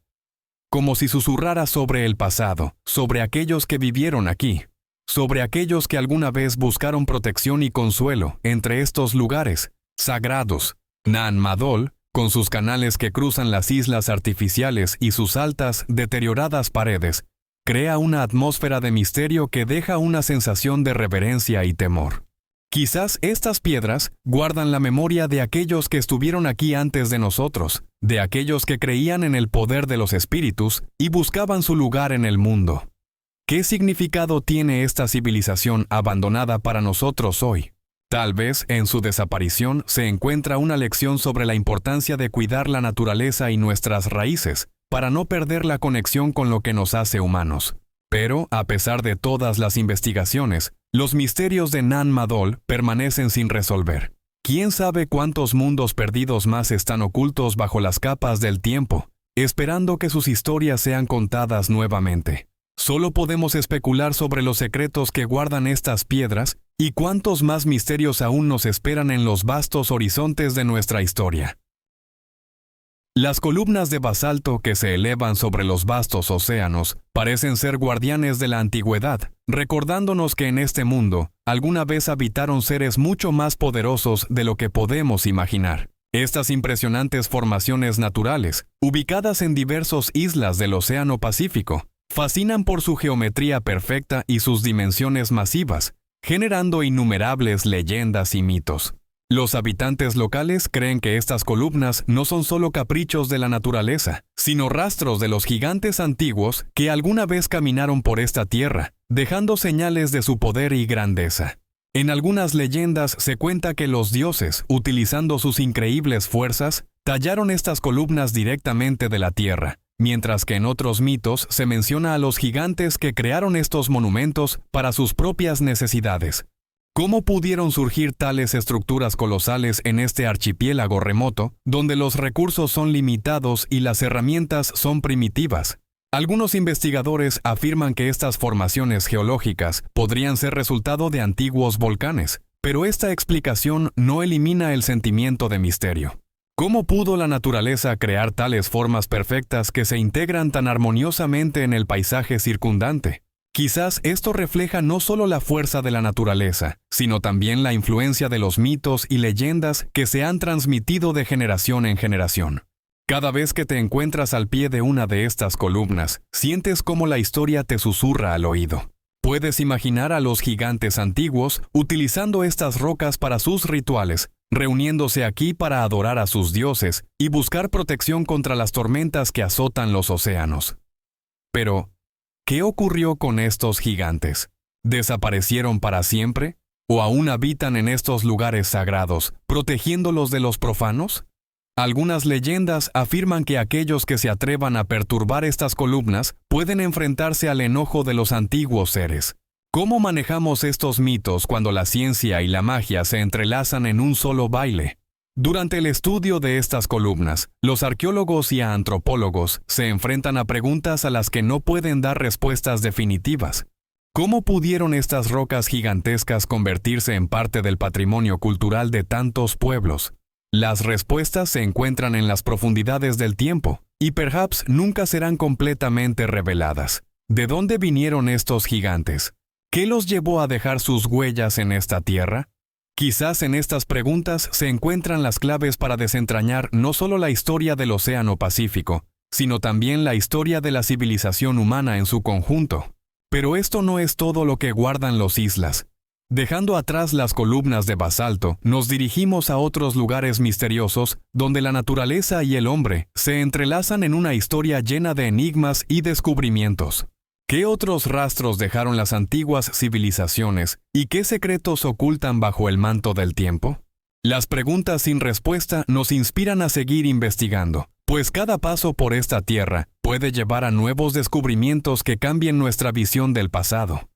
como si susurrara sobre el pasado, sobre aquellos que vivieron aquí, sobre aquellos que alguna vez buscaron protección y consuelo entre estos lugares sagrados. Nan Madol, con sus canales que cruzan las islas artificiales y sus altas, deterioradas paredes, crea una atmósfera de misterio que deja una sensación de reverencia y temor. Quizás estas piedras guardan la memoria de aquellos que estuvieron aquí antes de nosotros, de aquellos que creían en el poder de los espíritus y buscaban su lugar en el mundo. ¿Qué significado tiene esta civilización abandonada para nosotros hoy? Tal vez en su desaparición se encuentra una lección sobre la importancia de cuidar la naturaleza y nuestras raíces, para no perder la conexión con lo que nos hace humanos. Pero, a pesar de todas las investigaciones, los misterios de Nan Madol permanecen sin resolver. ¿Quién sabe cuántos mundos perdidos más están ocultos bajo las capas del tiempo, esperando que sus historias sean contadas nuevamente? Solo podemos especular sobre los secretos que guardan estas piedras y cuántos más misterios aún nos esperan en los vastos horizontes de nuestra historia. Las columnas de basalto que se elevan sobre los vastos océanos parecen ser guardianes de la antigüedad, recordándonos que en este mundo alguna vez habitaron seres mucho más poderosos de lo que podemos imaginar. Estas impresionantes formaciones naturales, ubicadas en diversas islas del Océano Pacífico, fascinan por su geometría perfecta y sus dimensiones masivas, generando innumerables leyendas y mitos. Los habitantes locales creen que estas columnas no son solo caprichos de la naturaleza, sino rastros de los gigantes antiguos que alguna vez caminaron por esta tierra, dejando señales de su poder y grandeza. En algunas leyendas se cuenta que los dioses, utilizando sus increíbles fuerzas, tallaron estas columnas directamente de la tierra, mientras que en otros mitos se menciona a los gigantes que crearon estos monumentos para sus propias necesidades. ¿Cómo pudieron surgir tales estructuras colosales en este archipiélago remoto, donde los recursos son limitados y las herramientas son primitivas? Algunos investigadores afirman que estas formaciones geológicas podrían ser resultado de antiguos volcanes, pero esta explicación no elimina el sentimiento de misterio. ¿Cómo pudo la naturaleza crear tales formas perfectas que se integran tan armoniosamente en el paisaje circundante? Quizás esto refleja no solo la fuerza de la naturaleza, sino también la influencia de los mitos y leyendas que se han transmitido de generación en generación. Cada vez que te encuentras al pie de una de estas columnas, sientes cómo la historia te susurra al oído. Puedes imaginar a los gigantes antiguos utilizando estas rocas para sus rituales, reuniéndose aquí para adorar a sus dioses y buscar protección contra las tormentas que azotan los océanos. Pero, ¿qué ocurrió con estos gigantes? ¿Desaparecieron para siempre? ¿O aún habitan en estos lugares sagrados, protegiéndolos de los profanos? Algunas leyendas afirman que aquellos que se atrevan a perturbar estas columnas pueden enfrentarse al enojo de los antiguos seres. ¿Cómo manejamos estos mitos cuando la ciencia y la magia se entrelazan en un solo baile? Durante el estudio de estas columnas, los arqueólogos y antropólogos se enfrentan a preguntas a las que no pueden dar respuestas definitivas. ¿Cómo pudieron estas rocas gigantescas convertirse en parte del patrimonio cultural de tantos pueblos? Las respuestas se encuentran en las profundidades del tiempo, y perhaps nunca serán completamente reveladas. ¿De dónde vinieron estos gigantes? ¿Qué los llevó a dejar sus huellas en esta tierra? Quizás en estas preguntas se encuentran las claves para desentrañar no solo la historia del Océano Pacífico, sino también la historia de la civilización humana en su conjunto. Pero esto no es todo lo que guardan los islas. Dejando atrás las columnas de basalto, nos dirigimos a otros lugares misteriosos donde la naturaleza y el hombre se entrelazan en una historia llena de enigmas y descubrimientos. ¿Qué otros rastros dejaron las antiguas civilizaciones y qué secretos ocultan bajo el manto del tiempo? Las preguntas sin respuesta nos inspiran a seguir investigando, pues cada paso por esta tierra puede llevar a nuevos descubrimientos que cambien nuestra visión del pasado.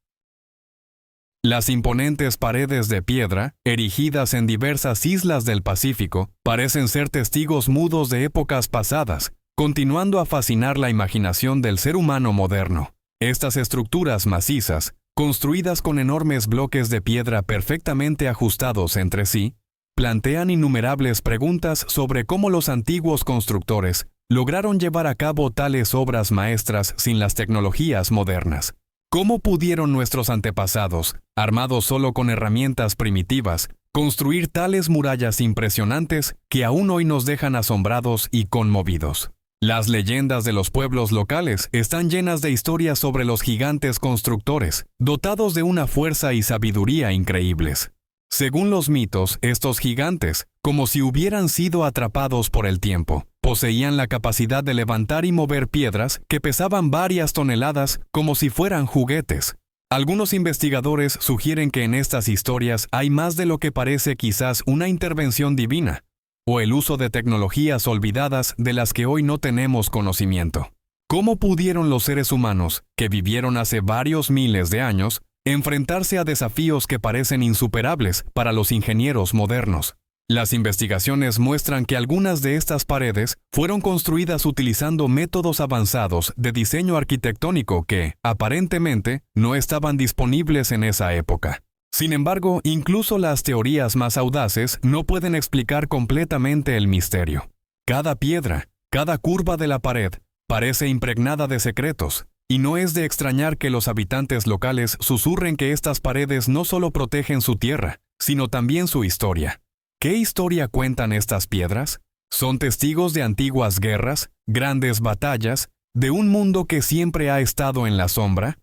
Las imponentes paredes de piedra, erigidas en diversas islas del Pacífico, parecen ser testigos mudos de épocas pasadas, continuando a fascinar la imaginación del ser humano moderno. Estas estructuras macizas, construidas con enormes bloques de piedra perfectamente ajustados entre sí, plantean innumerables preguntas sobre cómo los antiguos constructores lograron llevar a cabo tales obras maestras sin las tecnologías modernas? ¿Cómo pudieron nuestros antepasados, armados solo con herramientas primitivas, construir tales murallas impresionantes que aún hoy nos dejan asombrados y conmovidos? Las leyendas de los pueblos locales están llenas de historias sobre los gigantes constructores, dotados de una fuerza y sabiduría increíbles. Según los mitos, estos gigantes, como si hubieran sido atrapados por el tiempo, poseían la capacidad de levantar y mover piedras que pesaban varias toneladas como si fueran juguetes. Algunos investigadores sugieren que en estas historias hay más de lo que parece quizás una intervención divina, o el uso de tecnologías olvidadas de las que hoy no tenemos conocimiento. ¿Cómo pudieron los seres humanos, que vivieron hace varios miles de años, enfrentarse a desafíos que parecen insuperables para los ingenieros modernos? Las investigaciones muestran que algunas de estas paredes fueron construidas utilizando métodos avanzados de diseño arquitectónico que, aparentemente, no estaban disponibles en esa época. Sin embargo, incluso las teorías más audaces no pueden explicar completamente el misterio. Cada piedra, cada curva de la pared, parece impregnada de secretos, y no es de extrañar que los habitantes locales susurren que estas paredes no solo protegen su tierra, sino también su historia. ¿Qué historia cuentan estas piedras? Son testigos de antiguas guerras, grandes batallas, de un mundo que siempre ha estado en la sombra.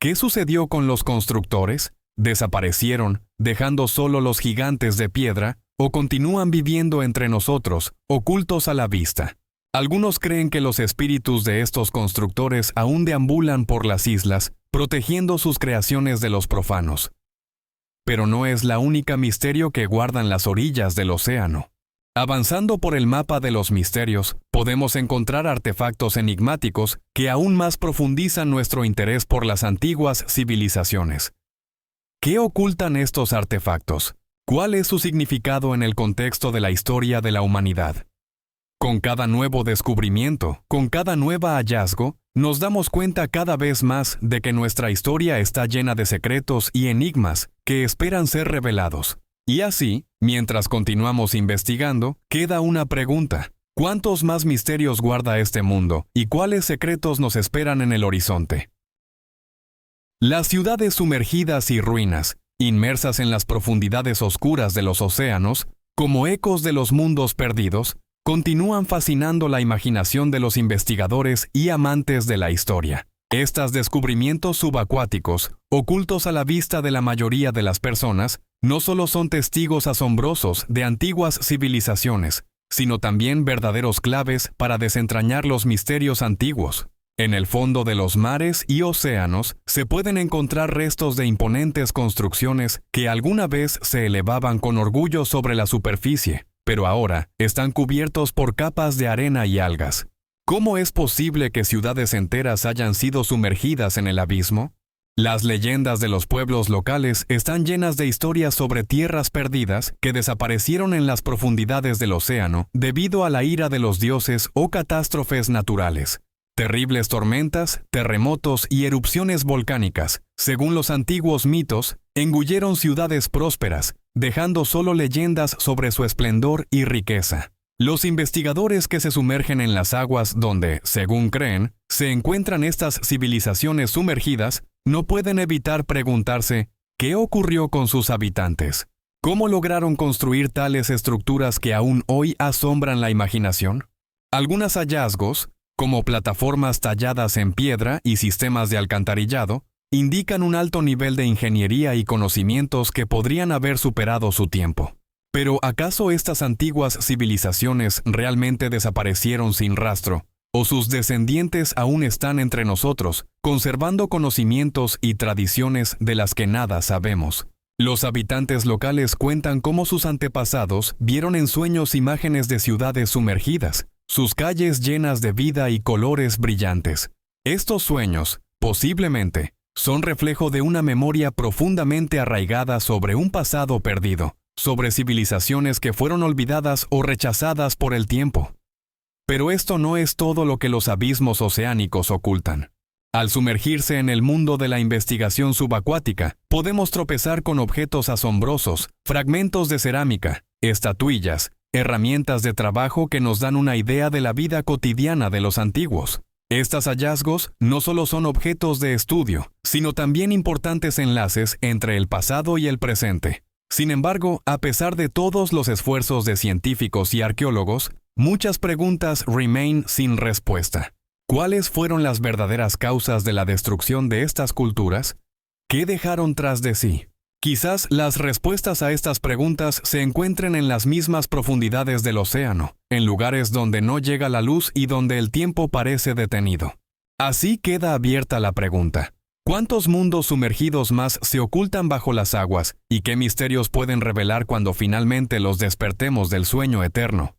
¿Qué sucedió con los constructores? ¿Desaparecieron, dejando solo los gigantes de piedra, o continúan viviendo entre nosotros, ocultos a la vista? Algunos creen que los espíritus de estos constructores aún deambulan por las islas, protegiendo sus creaciones de los profanos. Pero no es la única misterio que guardan las orillas del océano. Avanzando por el mapa de los misterios, podemos encontrar artefactos enigmáticos que aún más profundizan nuestro interés por las antiguas civilizaciones. ¿Qué ocultan estos artefactos? ¿Cuál es su significado en el contexto de la historia de la humanidad? Con cada nuevo descubrimiento, con cada nuevo hallazgo, nos damos cuenta cada vez más de que nuestra historia está llena de secretos y enigmas que esperan ser revelados. Y así, mientras continuamos investigando, queda una pregunta: ¿cuántos más misterios guarda este mundo y cuáles secretos nos esperan en el horizonte? Las ciudades sumergidas y ruinas, inmersas en las profundidades oscuras de los océanos, como ecos de los mundos perdidos, continúan fascinando la imaginación de los investigadores y amantes de la historia. Estos descubrimientos subacuáticos, ocultos a la vista de la mayoría de las personas, no solo son testigos asombrosos de antiguas civilizaciones, sino también verdaderos claves para desentrañar los misterios antiguos. En el fondo de los mares y océanos se pueden encontrar restos de imponentes construcciones que alguna vez se elevaban con orgullo sobre la superficie, pero ahora están cubiertos por capas de arena y algas. ¿Cómo es posible que ciudades enteras hayan sido sumergidas en el abismo? Las leyendas de los pueblos locales están llenas de historias sobre tierras perdidas que desaparecieron en las profundidades del océano debido a la ira de los dioses o catástrofes naturales. Terribles tormentas, terremotos y erupciones volcánicas, según los antiguos mitos, engulleron ciudades prósperas, dejando solo leyendas sobre su esplendor y riqueza. Los investigadores que se sumergen en las aguas donde, según creen, se encuentran estas civilizaciones sumergidas, no pueden evitar preguntarse: ¿qué ocurrió con sus habitantes? ¿Cómo lograron construir tales estructuras que aún hoy asombran la imaginación? Algunos hallazgos, como plataformas talladas en piedra y sistemas de alcantarillado, indican un alto nivel de ingeniería y conocimientos que podrían haber superado su tiempo. Pero ¿acaso estas antiguas civilizaciones realmente desaparecieron sin rastro? ¿O sus descendientes aún están entre nosotros, conservando conocimientos y tradiciones de las que nada sabemos? Los habitantes locales cuentan cómo sus antepasados vieron en sueños imágenes de ciudades sumergidas, sus calles llenas de vida y colores brillantes. Estos sueños, posiblemente, son reflejo de una memoria profundamente arraigada sobre un pasado perdido, sobre civilizaciones que fueron olvidadas o rechazadas por el tiempo. Pero esto no es todo lo que los abismos oceánicos ocultan. Al sumergirse en el mundo de la investigación subacuática, podemos tropezar con objetos asombrosos, fragmentos de cerámica, estatuillas, herramientas de trabajo que nos dan una idea de la vida cotidiana de los antiguos. Estos hallazgos no solo son objetos de estudio, sino también importantes enlaces entre el pasado y el presente. Sin embargo, a pesar de todos los esfuerzos de científicos y arqueólogos, muchas preguntas remain sin respuesta. ¿Cuáles fueron las verdaderas causas de la destrucción de estas culturas? ¿Qué dejaron tras de sí? Quizás las respuestas a estas preguntas se encuentren en las mismas profundidades del océano, en lugares donde no llega la luz y donde el tiempo parece detenido. Así queda abierta la pregunta: ¿cuántos mundos sumergidos más se ocultan bajo las aguas y qué misterios pueden revelar cuando finalmente los despertemos del sueño eterno?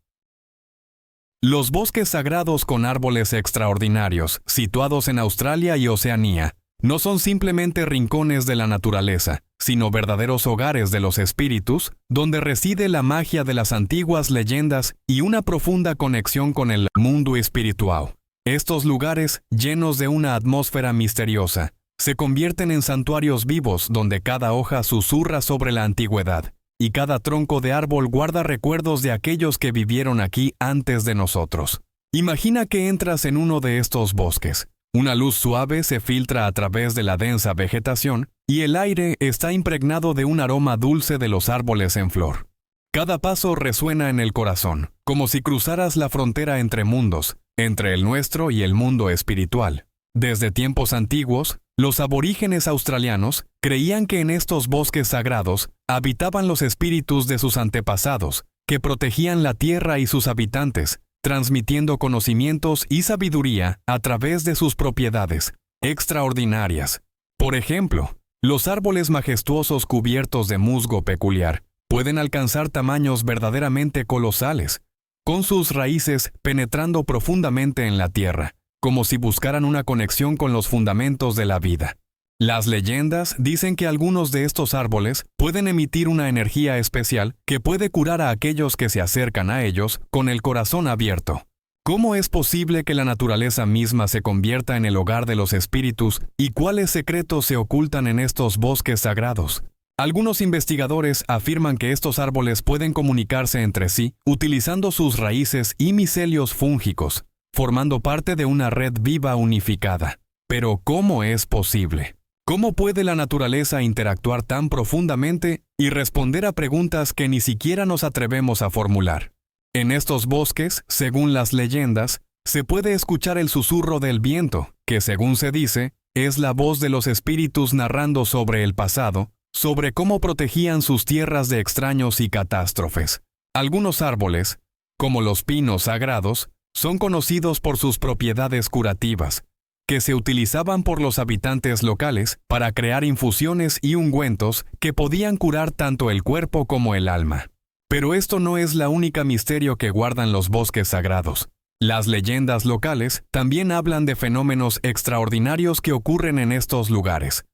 Los bosques sagrados con árboles extraordinarios, situados en Australia y Oceanía, no son simplemente rincones de la naturaleza, sino verdaderos hogares de los espíritus, donde reside la magia de las antiguas leyendas y una profunda conexión con el mundo espiritual. Estos lugares, llenos de una atmósfera misteriosa, se convierten en santuarios vivos donde cada hoja susurra sobre la antigüedad, y cada tronco de árbol guarda recuerdos de aquellos que vivieron aquí antes de nosotros. Imagina que entras en uno de estos bosques. Una luz suave se filtra a través de la densa vegetación y el aire está impregnado de un aroma dulce de los árboles en flor. Cada paso resuena en el corazón, como si cruzaras la frontera entre mundos, entre el nuestro y el mundo espiritual. Desde tiempos antiguos, los aborígenes australianos creían que en estos bosques sagrados habitaban los espíritus de sus antepasados, que protegían la tierra y sus habitantes, transmitiendo conocimientos y sabiduría a través de sus propiedades extraordinarias. Por ejemplo, los árboles majestuosos cubiertos de musgo peculiar pueden alcanzar tamaños verdaderamente colosales, con sus raíces penetrando profundamente en la tierra, como si buscaran una conexión con los fundamentos de la vida. Las leyendas dicen que algunos de estos árboles pueden emitir una energía especial que puede curar a aquellos que se acercan a ellos con el corazón abierto. ¿Cómo es posible que la naturaleza misma se convierta en el hogar de los espíritus y cuáles secretos se ocultan en estos bosques sagrados? Algunos investigadores afirman que estos árboles pueden comunicarse entre sí utilizando sus raíces y micelios fúngicos, formando parte de una red viva unificada. Pero ¿cómo es posible? ¿Cómo puede la naturaleza interactuar tan profundamente y responder a preguntas que ni siquiera nos atrevemos a formular? En estos bosques, según las leyendas, se puede escuchar el susurro del viento, que según se dice, es la voz de los espíritus narrando sobre el pasado, sobre cómo protegían sus tierras de extraños y catástrofes. Algunos árboles, como los pinos sagrados, son conocidos por sus propiedades curativas, que se utilizaban por los habitantes locales para crear infusiones y ungüentos que podían curar tanto el cuerpo como el alma. Pero esto no es la única misterio que guardan los bosques sagrados. Las leyendas locales también hablan de fenómenos extraordinarios que ocurren en estos lugares,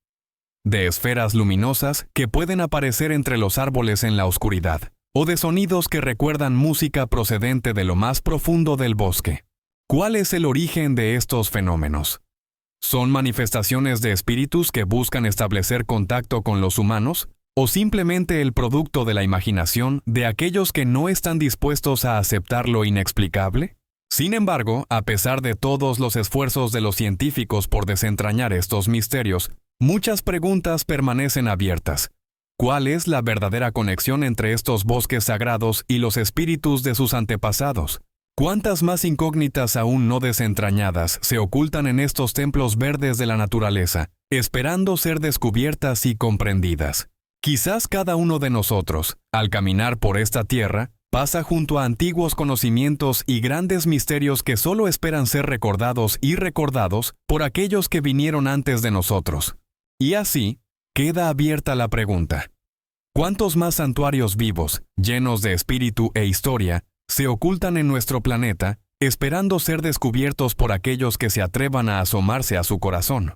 de esferas luminosas que pueden aparecer entre los árboles en la oscuridad, o de sonidos que recuerdan música procedente de lo más profundo del bosque. ¿Cuál es el origen de estos fenómenos? ¿Son manifestaciones de espíritus que buscan establecer contacto con los humanos? ¿O simplemente el producto de la imaginación de aquellos que no están dispuestos a aceptar lo inexplicable? Sin embargo, a pesar de todos los esfuerzos de los científicos por desentrañar estos misterios, muchas preguntas permanecen abiertas. ¿Cuál es la verdadera conexión entre estos bosques sagrados y los espíritus de sus antepasados? ¿Cuántas más incógnitas aún no desentrañadas se ocultan en estos templos verdes de la naturaleza, esperando ser descubiertas y comprendidas? Quizás cada uno de nosotros, al caminar por esta tierra, pasa junto a antiguos conocimientos y grandes misterios que solo esperan ser recordados y recordados por aquellos que vinieron antes de nosotros. Y así, queda abierta la pregunta: ¿cuántos más santuarios vivos, llenos de espíritu e historia, se ocultan en nuestro planeta, esperando ser descubiertos por aquellos que se atrevan a asomarse a su corazón?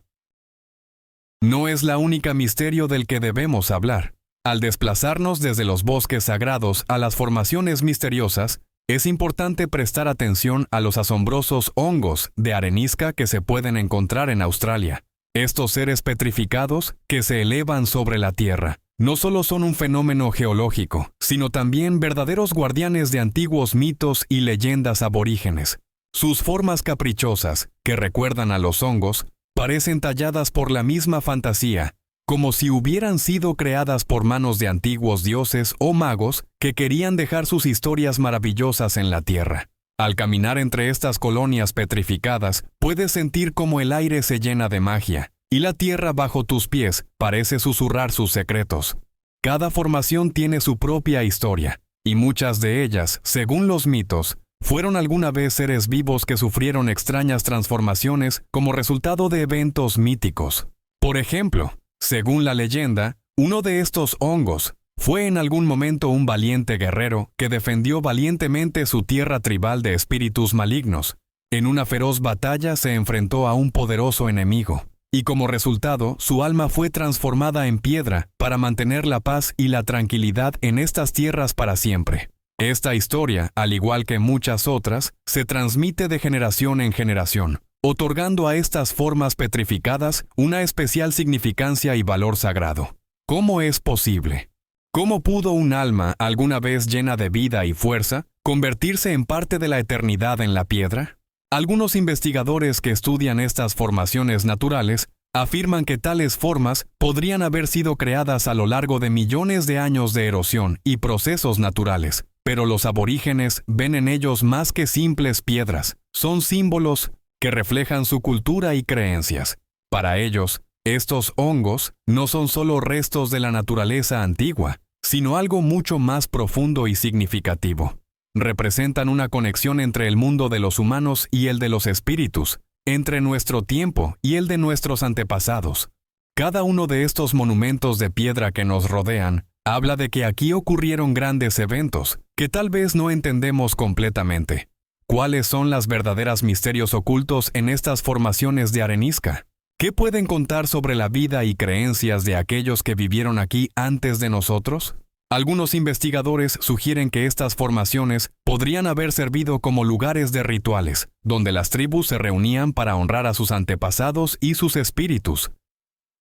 No es la única misterio del que debemos hablar. Al desplazarnos desde los bosques sagrados a las formaciones misteriosas, es importante prestar atención a los asombrosos hongos de arenisca que se pueden encontrar en Australia. Estos seres petrificados que se elevan sobre la tierra, no solo son un fenómeno geológico, sino también verdaderos guardianes de antiguos mitos y leyendas aborígenes. Sus formas caprichosas, que recuerdan a los hongos, parecen talladas por la misma fantasía, como si hubieran sido creadas por manos de antiguos dioses o magos que querían dejar sus historias maravillosas en la tierra. Al caminar entre estas colonias petrificadas, puedes sentir cómo el aire se llena de magia, y la tierra bajo tus pies parece susurrar sus secretos. Cada formación tiene su propia historia, y muchas de ellas, según los mitos, fueron alguna vez seres vivos que sufrieron extrañas transformaciones como resultado de eventos míticos. Por ejemplo, según la leyenda, uno de estos hongos fue en algún momento un valiente guerrero que defendió valientemente su tierra tribal de espíritus malignos. En una feroz batalla se enfrentó a un poderoso enemigo, y como resultado, su alma fue transformada en piedra para mantener la paz y la tranquilidad en estas tierras para siempre. Esta historia, al igual que muchas otras, se transmite de generación en generación, otorgando a estas formas petrificadas una especial significancia y valor sagrado. ¿Cómo es posible? ¿Cómo pudo un alma, alguna vez llena de vida y fuerza, convertirse en parte de la eternidad en la piedra? Algunos investigadores que estudian estas formaciones naturales afirman que tales formas podrían haber sido creadas a lo largo de millones de años de erosión y procesos naturales, pero los aborígenes ven en ellos más que simples piedras, son símbolos que reflejan su cultura y creencias. Para ellos, estos hongos no son solo restos de la naturaleza antigua, sino algo mucho más profundo y significativo. Representan una conexión entre el mundo de los humanos y el de los espíritus, entre nuestro tiempo y el de nuestros antepasados. Cada uno de estos monumentos de piedra que nos rodean habla de que aquí ocurrieron grandes eventos que tal vez no entendemos completamente. ¿Cuáles son los verdaderos misterios ocultos en estas formaciones de arenisca? ¿Qué pueden contar sobre la vida y creencias de aquellos que vivieron aquí antes de nosotros? Algunos investigadores sugieren que estas formaciones podrían haber servido como lugares de rituales, donde las tribus se reunían para honrar a sus antepasados y sus espíritus.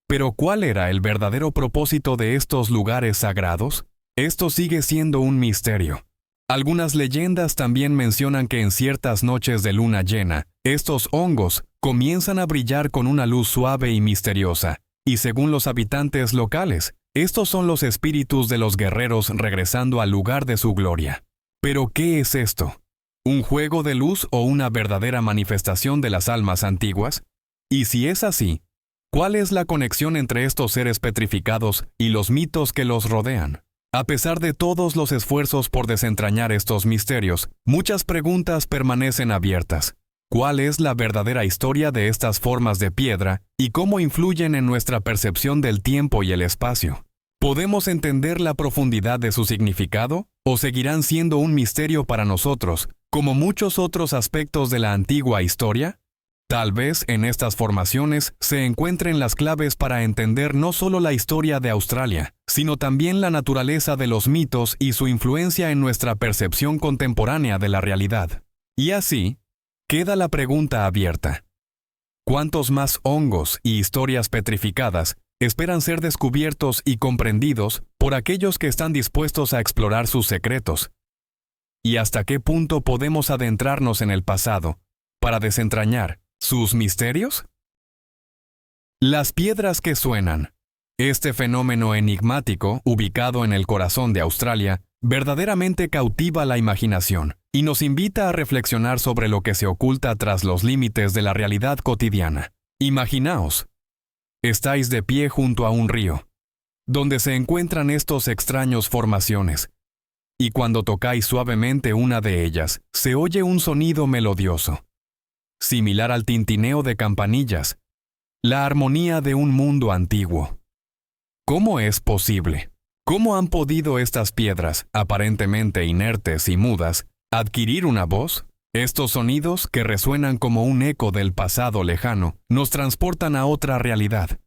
Pero ¿cuál era el verdadero propósito de estos lugares sagrados? Esto sigue siendo un misterio. Algunas leyendas también mencionan que en ciertas noches de luna llena, estos hongos comienzan a brillar con una luz suave y misteriosa, y según los habitantes locales, estos son los espíritus de los guerreros regresando al lugar de su gloria. ¿Pero qué es esto? ¿Un juego de luz o una verdadera manifestación de las almas antiguas? Y si es así, ¿cuál es la conexión entre estos seres petrificados y los mitos que los rodean? A pesar de todos los esfuerzos por desentrañar estos misterios, muchas preguntas permanecen abiertas. ¿Cuál es la verdadera historia de estas formas de piedra y cómo influyen en nuestra percepción del tiempo y el espacio? ¿Podemos entender la profundidad de su significado o seguirán siendo un misterio para nosotros, como muchos otros aspectos de la antigua historia? Tal vez en estas formaciones se encuentren las claves para entender no solo la historia de Australia, sino también la naturaleza de los mitos y su influencia en nuestra percepción contemporánea de la realidad. Y así, queda la pregunta abierta. ¿Cuántos más hongos y historias petrificadas esperan ser descubiertos y comprendidos por aquellos que están dispuestos a explorar sus secretos? ¿Y hasta qué punto podemos adentrarnos en el pasado para desentrañar sus misterios? Las piedras que suenan. Este fenómeno enigmático, ubicado en el corazón de Australia, verdaderamente cautiva la imaginación y nos invita a reflexionar sobre lo que se oculta tras los límites de la realidad cotidiana. Imaginaos, estáis de pie junto a un río, donde se encuentran estos extraños formaciones, y cuando tocáis suavemente una de ellas, se oye un sonido melodioso, similar al tintineo de campanillas, la armonía de un mundo antiguo. ¿Cómo es posible? ¿Cómo han podido estas piedras, aparentemente inertes y mudas, adquirir una voz? Estos sonidos, que resuenan como un eco del pasado lejano, nos transportan a otra realidad,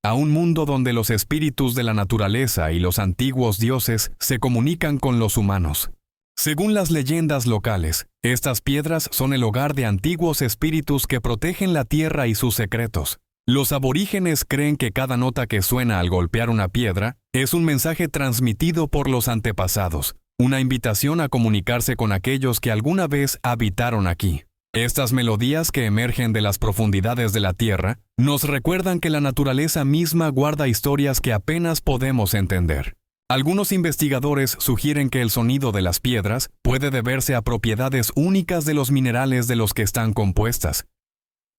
a un mundo donde los espíritus de la naturaleza y los antiguos dioses se comunican con los humanos. Según las leyendas locales, estas piedras son el hogar de antiguos espíritus que protegen la tierra y sus secretos. Los aborígenes creen que cada nota que suena al golpear una piedra Es un mensaje transmitido por los antepasados, una invitación a comunicarse con aquellos que alguna vez habitaron aquí. Estas melodías que emergen de las profundidades de la tierra nos recuerdan que la naturaleza misma guarda historias que apenas podemos entender. Algunos investigadores sugieren que el sonido de las piedras puede deberse a propiedades únicas de los minerales de los que están compuestas.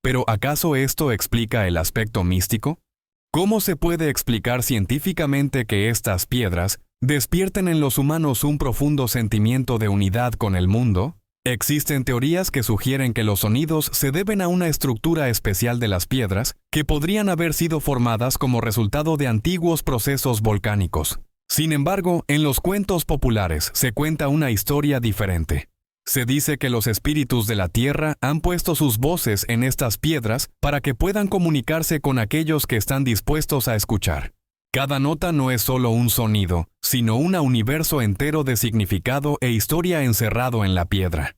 ¿Pero acaso esto explica el aspecto místico? ¿Cómo se puede explicar científicamente que estas piedras despierten en los humanos un profundo sentimiento de unidad con el mundo? Existen teorías que sugieren que los sonidos se deben a una estructura especial de las piedras que podrían haber sido formadas como resultado de antiguos procesos volcánicos. Sin embargo, en los cuentos populares se cuenta una historia diferente. Se dice que los espíritus de la tierra han puesto sus voces en estas piedras para que puedan comunicarse con aquellos que están dispuestos a escuchar. Cada nota no es solo un sonido, sino un universo entero de significado e historia encerrado en la piedra.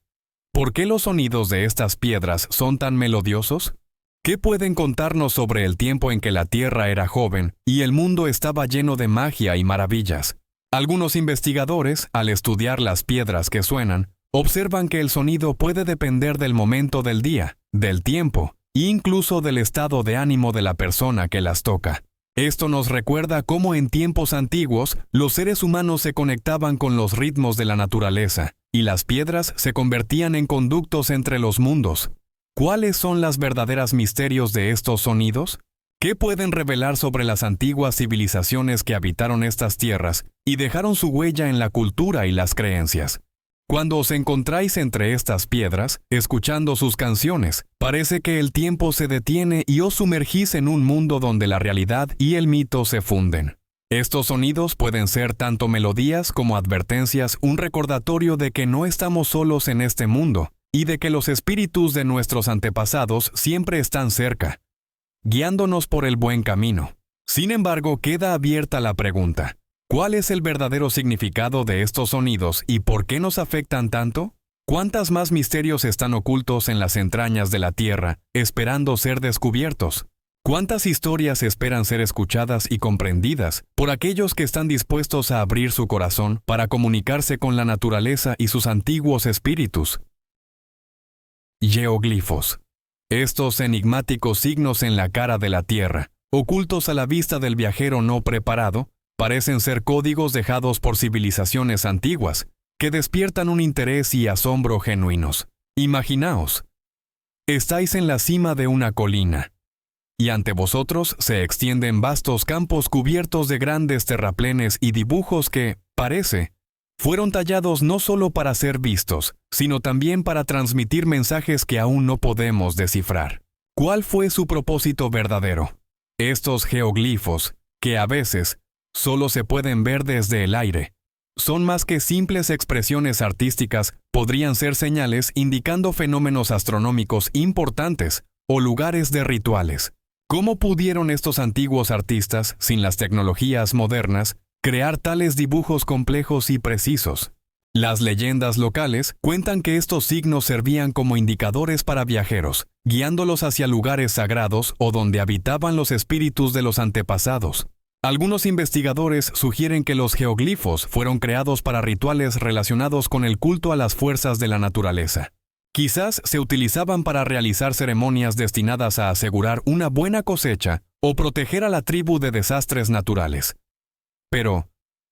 ¿Por qué los sonidos de estas piedras son tan melodiosos? ¿Qué pueden contarnos sobre el tiempo en que la Tierra era joven y el mundo estaba lleno de magia y maravillas? Algunos investigadores, al estudiar las piedras que suenan, observan que el sonido puede depender del momento del día, del tiempo, e incluso del estado de ánimo de la persona que las toca. Esto nos recuerda cómo en tiempos antiguos los seres humanos se conectaban con los ritmos de la naturaleza, y las piedras se convertían en conductos entre los mundos. ¿Cuáles son los verdaderos misterios de estos sonidos? ¿Qué pueden revelar sobre las antiguas civilizaciones que habitaron estas tierras y dejaron su huella en la cultura y las creencias? Cuando os encontráis entre estas piedras, escuchando sus canciones, parece que el tiempo se detiene y os sumergís en un mundo donde la realidad y el mito se funden. Estos sonidos pueden ser tanto melodías como advertencias, un recordatorio de que no estamos solos en este mundo y de que los espíritus de nuestros antepasados siempre están cerca, guiándonos por el buen camino. Sin embargo, queda abierta la pregunta: ¿cuál es el verdadero significado de estos sonidos y por qué nos afectan tanto? ¿Cuántas más misterios están ocultos en las entrañas de la tierra, esperando ser descubiertos? ¿Cuántas historias esperan ser escuchadas y comprendidas por aquellos que están dispuestos a abrir su corazón para comunicarse con la naturaleza y sus antiguos espíritus? Geoglifos. Estos enigmáticos signos en la cara de la tierra, ocultos a la vista del viajero no preparado, parecen ser códigos dejados por civilizaciones antiguas, que despiertan un interés y asombro genuinos. Imaginaos, estáis en la cima de una colina, y ante vosotros se extienden vastos campos cubiertos de grandes terraplenes y dibujos que, parece, fueron tallados no solo para ser vistos, sino también para transmitir mensajes que aún no podemos descifrar. ¿Cuál fue su propósito verdadero? Estos geoglifos, que a veces solo se pueden ver desde el aire, son más que simples expresiones artísticas, podrían ser señales indicando fenómenos astronómicos importantes o lugares de rituales. ¿Cómo pudieron estos antiguos artistas, sin las tecnologías modernas, crear tales dibujos complejos y precisos? Las leyendas locales cuentan que estos signos servían como indicadores para viajeros, guiándolos hacia lugares sagrados o donde habitaban los espíritus de los antepasados. Algunos investigadores sugieren que los geoglifos fueron creados para rituales relacionados con el culto a las fuerzas de la naturaleza. Quizás se utilizaban para realizar ceremonias destinadas a asegurar una buena cosecha o proteger a la tribu de desastres naturales. Pero,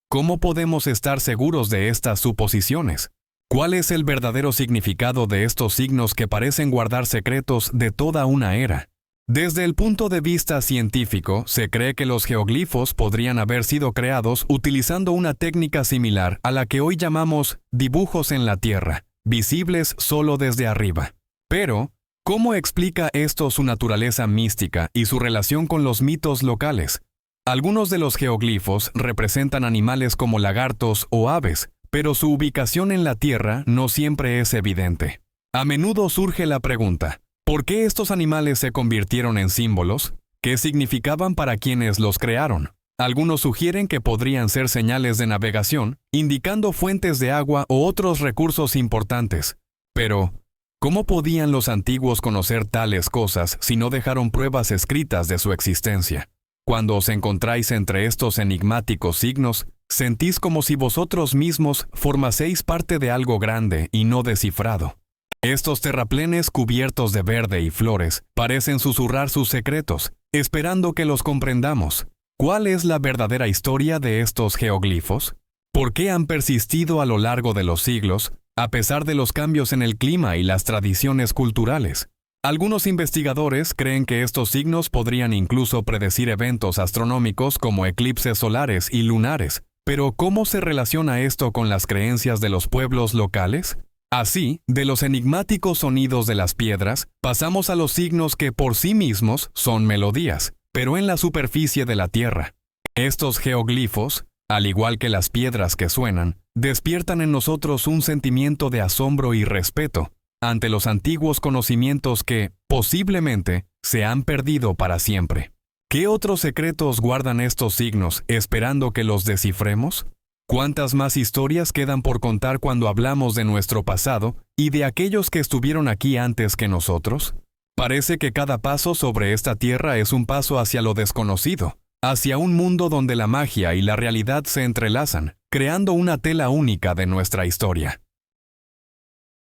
¿cómo podemos estar seguros de estas suposiciones? ¿Cuál es el verdadero significado de estos signos que parecen guardar secretos de toda una era? Desde el punto de vista científico, se cree que los geoglifos podrían haber sido creados utilizando una técnica similar a la que hoy llamamos dibujos en la tierra, visibles solo desde arriba. Pero, ¿cómo explica esto su naturaleza mística y su relación con los mitos locales? Algunos de los geoglifos representan animales como lagartos o aves, pero su ubicación en la tierra no siempre es evidente. A menudo surge la pregunta: ¿por qué estos animales se convirtieron en símbolos? ¿Qué significaban para quienes los crearon? Algunos sugieren que podrían ser señales de navegación, indicando fuentes de agua o otros recursos importantes. Pero, ¿cómo podían los antiguos conocer tales cosas si no dejaron pruebas escritas de su existencia? Cuando os encontráis entre estos enigmáticos signos, sentís como si vosotros mismos formaseis parte de algo grande y no descifrado. Estos terraplenes cubiertos de verde y flores parecen susurrar sus secretos, esperando que los comprendamos. ¿Cuál es la verdadera historia de estos geoglifos? ¿Por qué han persistido a lo largo de los siglos, a pesar de los cambios en el clima y las tradiciones culturales? Algunos investigadores creen que estos signos podrían incluso predecir eventos astronómicos como eclipses solares y lunares, pero ¿cómo se relaciona esto con las creencias de los pueblos locales? Así, de los enigmáticos sonidos de las piedras, pasamos a los signos que por sí mismos son melodías, pero en la superficie de la Tierra. Estos geoglifos, al igual que las piedras que suenan, despiertan en nosotros un sentimiento de asombro y respeto ante los antiguos conocimientos que, posiblemente, se han perdido para siempre. ¿Qué otros secretos guardan estos signos esperando que los descifremos? ¿Cuántas más historias quedan por contar cuando hablamos de nuestro pasado y de aquellos que estuvieron aquí antes que nosotros? Parece que cada paso sobre esta tierra es un paso hacia lo desconocido, hacia un mundo donde la magia y la realidad se entrelazan, creando una tela única de nuestra historia.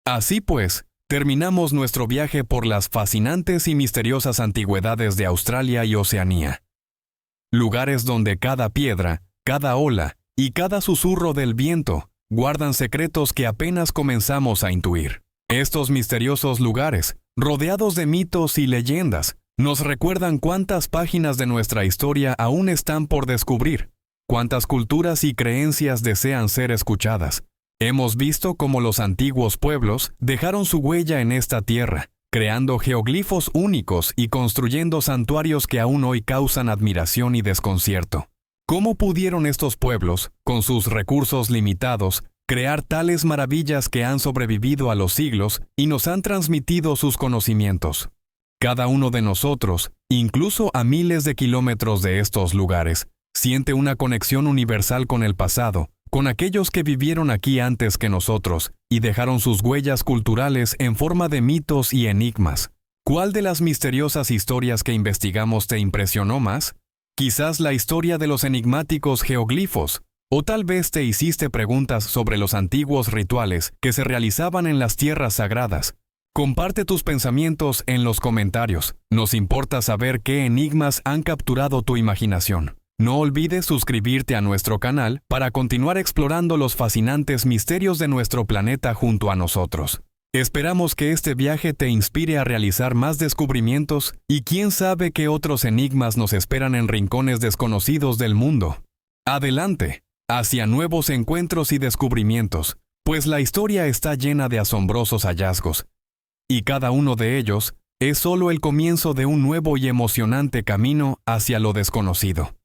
Así pues, terminamos nuestro viaje por las fascinantes y misteriosas antigüedades de Australia y Oceanía. Lugares donde cada piedra, cada ola y cada susurro del viento guardan secretos que apenas comenzamos a intuir. Estos misteriosos lugares, rodeados de mitos y leyendas, nos recuerdan cuántas páginas de nuestra historia aún están por descubrir, cuántas culturas y creencias desean ser escuchadas. Hemos visto cómo los antiguos pueblos dejaron su huella en esta tierra, creando geoglifos únicos y construyendo santuarios que aún hoy causan admiración y desconcierto. ¿Cómo pudieron estos pueblos, con sus recursos limitados, crear tales maravillas que han sobrevivido a los siglos y nos han transmitido sus conocimientos? Cada uno de nosotros, incluso a miles de kilómetros de estos lugares, siente una conexión universal con el pasado, con aquellos que vivieron aquí antes que nosotros y dejaron sus huellas culturales en forma de mitos y enigmas. ¿Cuál de las misteriosas historias que investigamos te impresionó más? Quizás la historia de los enigmáticos geoglifos, o tal vez te hiciste preguntas sobre los antiguos rituales que se realizaban en las tierras sagradas. Comparte tus pensamientos en los comentarios. Nos importa saber qué enigmas han capturado tu imaginación. No olvides suscribirte a nuestro canal para continuar explorando los fascinantes misterios de nuestro planeta junto a nosotros. Esperamos que este viaje te inspire a realizar más descubrimientos y quién sabe qué otros enigmas nos esperan en rincones desconocidos del mundo. Adelante, hacia nuevos encuentros y descubrimientos, pues la historia está llena de asombrosos hallazgos, y cada uno de ellos es solo el comienzo de un nuevo y emocionante camino hacia lo desconocido.